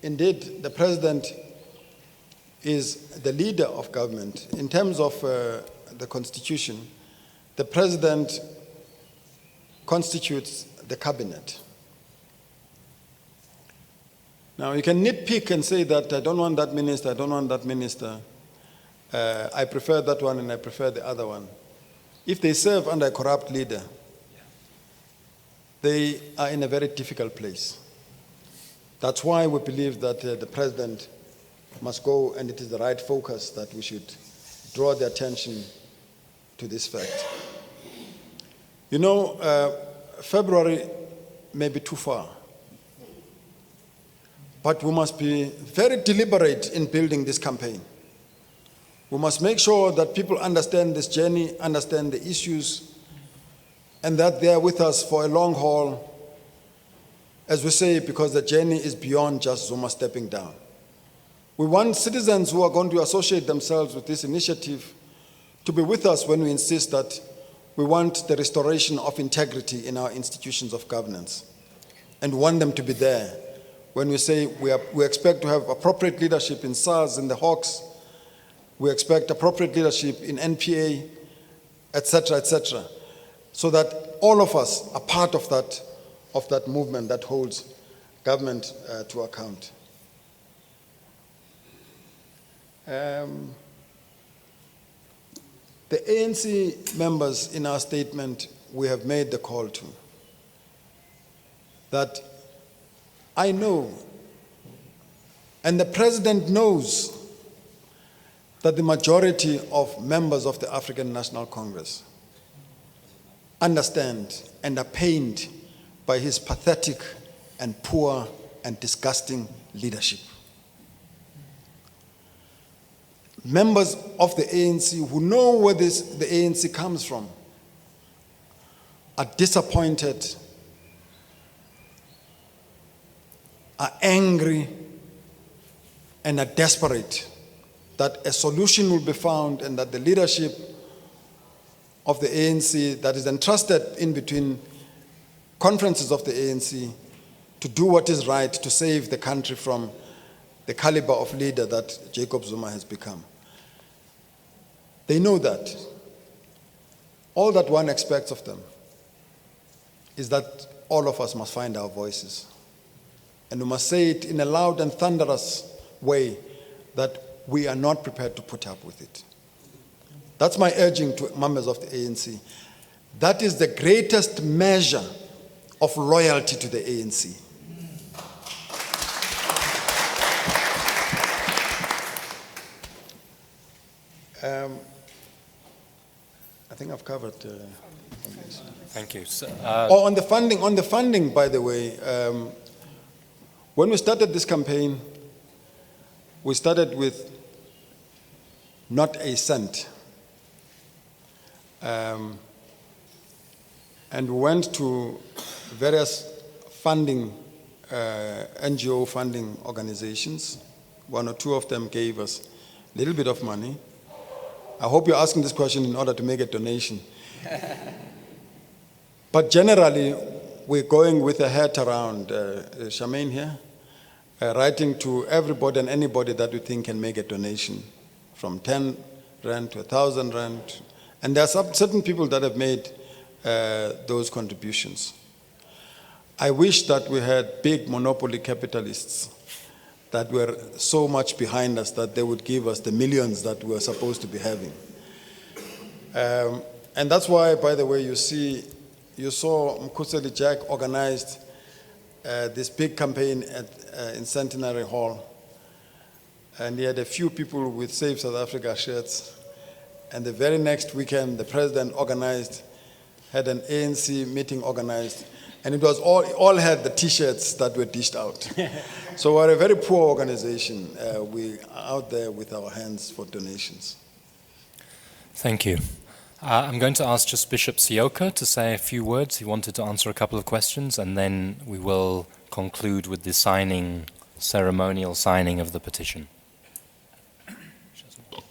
Indeed, the president is the leader of government. In terms of the constitution, the president constitutes the cabinet. Now, you can nitpick and say that I don't want that minister, I don't want that minister. I prefer that one and I prefer the other one. if they serve under a corrupt leader, they are in a very difficult place. That's why we believe that the president must go, and it is the right focus that we should draw the attention to this fact. You know, February may be too far, but we must be very deliberate in building this campaign. We must make sure that people understand this journey, understand the issues, and that they are with us for a long haul, as we say, because the journey is beyond just Zuma stepping down. We want citizens who are going to associate themselves with this initiative to be with us when we insist that we want the restoration of integrity in our institutions of governance, and want them to be there when we say we expect to have appropriate leadership in SARS and the Hawks, we expect appropriate leadership in NPA, etc., so that all of us are part of that movement that holds government to account. The ANC members in our statement, we have made the call to that I know, and the president knows, that the majority of members of the African National Congress understand and are pained by his pathetic and poor and disgusting leadership. Members of the ANC who know where the ANC comes from are disappointed, are angry, and are desperate that a solution will be found and that the leadership of the ANC that is entrusted in between conferences of the ANC to do what is right to save the country from the caliber of leader that Jacob Zuma has become. They know that. All that one expects of them is that all of us must find our voices. And we must say it in a loud and thunderous way that we are not prepared to put up with it. That's my urging to members of the ANC. That is the greatest measure of loyalty to the ANC. I think I've covered on this. Thank you. So, on the funding, by the way, when we started this campaign, we started with not a cent. And we went to various funding, NGO funding organizations. One or two of them gave us a little bit of money. I hope you're asking this question in order to make a donation. But generally, we're going with a hat around, Charmaine here, writing to everybody and anybody that we think can make a donation, from 10 Rand to 1,000 Rand. And there are certain people that have made those contributions. I wish that we had big monopoly capitalists that were so much behind us that they would give us the millions that we were supposed to be having. And that's why, by the way, you saw Mkhuseli Jack organized this big campaign in Centenary Hall. And he had a few people with Save South Africa shirts. And the very next weekend, the president had an ANC meeting organized. And it was all had the T-shirts that were dished out. So we're a very poor organization. We are out there with our hands for donations. Thank you. I'm going to ask just Bishop Sioka to say a few words. He wanted to answer a couple of questions, and then we will conclude with the ceremonial signing of the petition.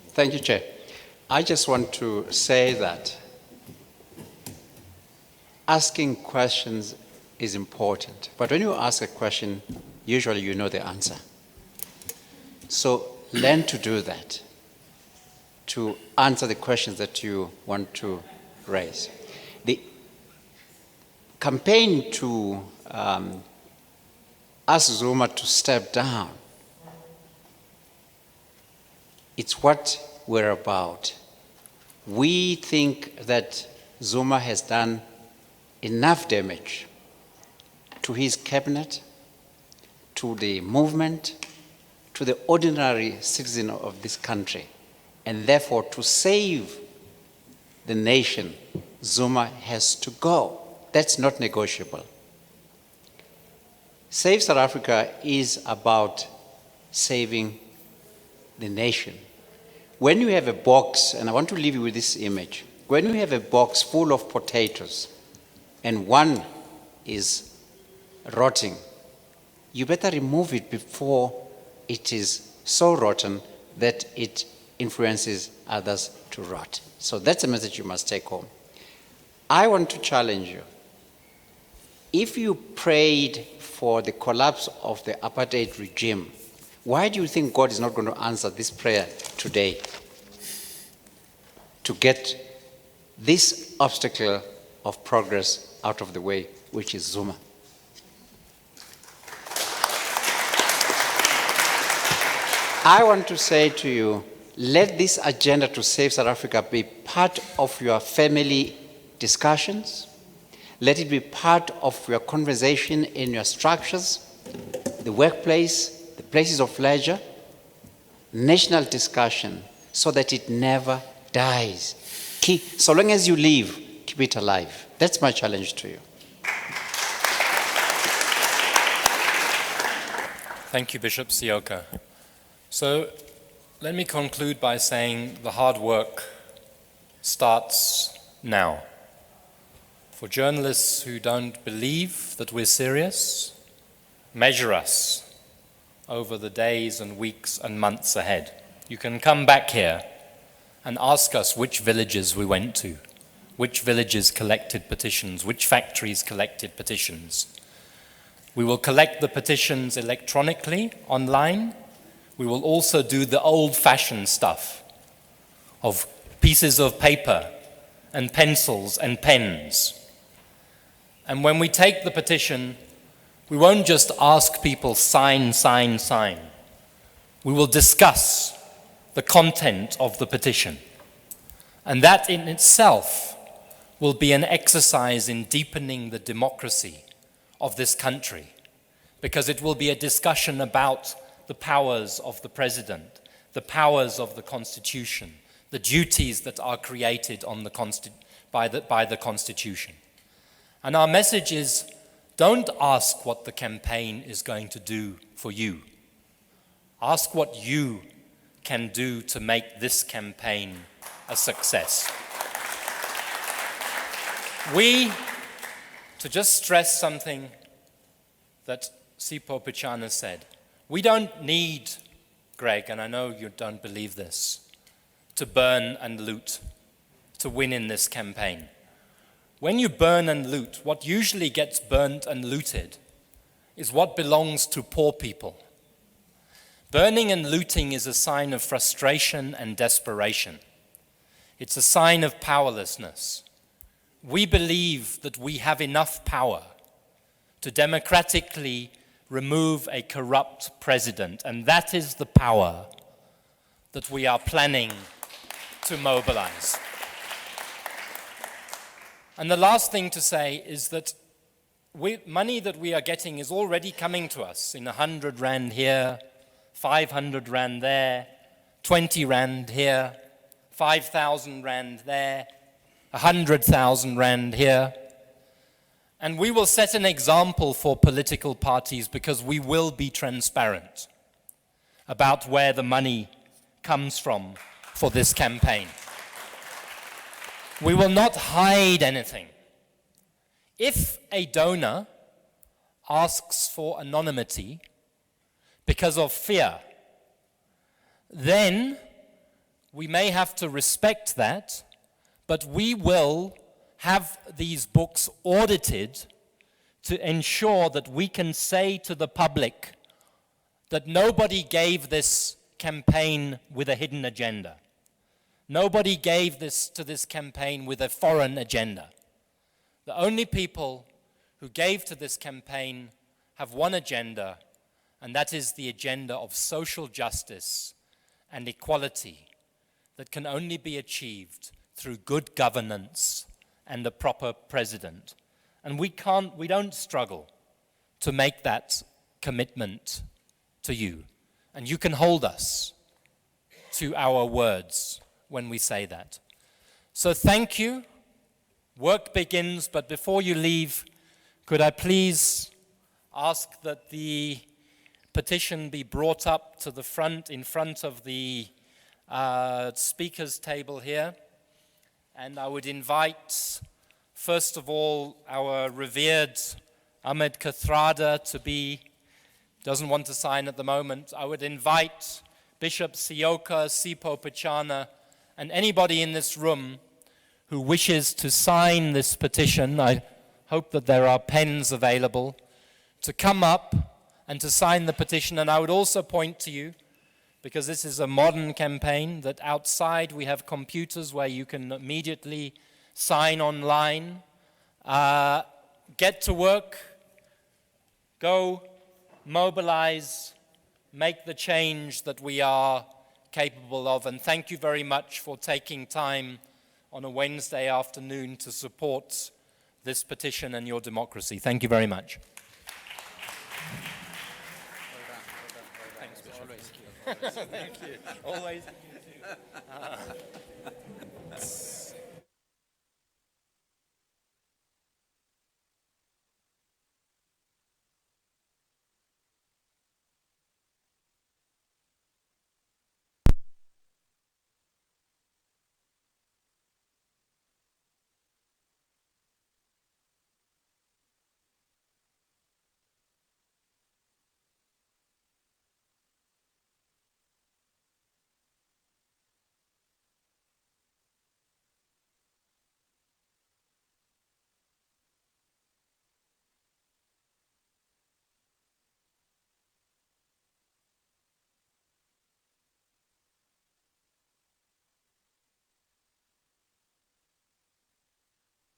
Thank you, Chair. I just want to say that asking questions is important. But when you ask a question, usually you know the answer. So learn to do that, to answer the questions that you want to raise. The campaign to ask Zuma to step down, it's what we're about. We think that Zuma has done enough damage to his cabinet, to the movement, to the ordinary citizen of this country. And therefore, to save the nation, Zuma has to go. That's not negotiable. Save South Africa is about saving the nation. When you have a box, and I want to leave you with this image, when you have a box full of potatoes and one is rotting, you better remove it before it is so rotten that it influences others to rot. So that's a message you must take home. I want to challenge you. If you prayed for the collapse of the apartheid regime, why do you think God is not going to answer this prayer today to get this obstacle of progress out of the way, which is Zuma? I want to say to you, let this agenda to save South Africa be part of your family discussions. Let it be part of your conversation in your structures, the workplace, the places of leisure, national discussion, so that it never dies. So long as you live, keep it alive. That's my challenge to you. Thank you, Bishop Sioka. So let me conclude by saying the hard work starts now. For journalists who don't believe that we're serious, measure us over the days and weeks and months ahead. You can come back here and ask us which villages we went to, which villages collected petitions, which factories collected petitions. We will collect the petitions electronically, online. We will also do the old-fashioned stuff of pieces of paper and pencils and pens. And when we take the petition, we won't just ask people sign, sign, sign. We will discuss the content of the petition. And that in itself will be an exercise in deepening the democracy of this country, because it will be a discussion about the powers of the president, the powers of the Constitution, the duties that are created on the by the Constitution. And our message is, don't ask what the campaign is going to do for you. Ask what you can do to make this campaign a success. To just stress something that Sipho Pityana said, we don't need, Greg, and I know you don't believe this, to burn and loot to win in this campaign. When you burn and loot, what usually gets burnt and looted is what belongs to poor people. Burning and looting is a sign of frustration and desperation. It's a sign of powerlessness. We believe that we have enough power to democratically remove a corrupt president, and that is the power that we are planning to mobilize. And the last thing to say is that money that we are getting is already coming to us in 100 rand here, 500 rand there, 20 rand here, 5,000 rand there, 100,000 rand here. And we will set an example for political parties because we will be transparent about where the money comes from for this campaign. We will not hide anything. If a donor asks for anonymity because of fear, then we may have to respect that, but we will have these books audited to ensure that we can say to the public that nobody gave this campaign with a hidden agenda. Nobody gave to this campaign with a foreign agenda. The only people who gave to this campaign have one agenda, and that is the agenda of social justice and equality that can only be achieved through good governance and a proper president. And we don't struggle to make that commitment to you. And you can hold us to our words when we say that. So thank you. Work begins, but before you leave, could I please ask that the petition be brought up to the front, in front of the speakers table here. And I would invite, first of all, our revered Ahmed Kathrada to be, doesn't want to sign at the moment. I would invite Bishop Siyoka, Sipho Pityana, and anybody in this room who wishes to sign this petition, I hope that there are pens available, to come up and to sign the petition. And I would also point to you, because this is a modern campaign, that outside we have computers where you can immediately sign online. Get to work, go, mobilize, make the change that we are capable of. And thank you very much for taking time on a Wednesday afternoon to support this petition and your democracy. Thank you very much. Thanks, Bishop. Thank you. Always.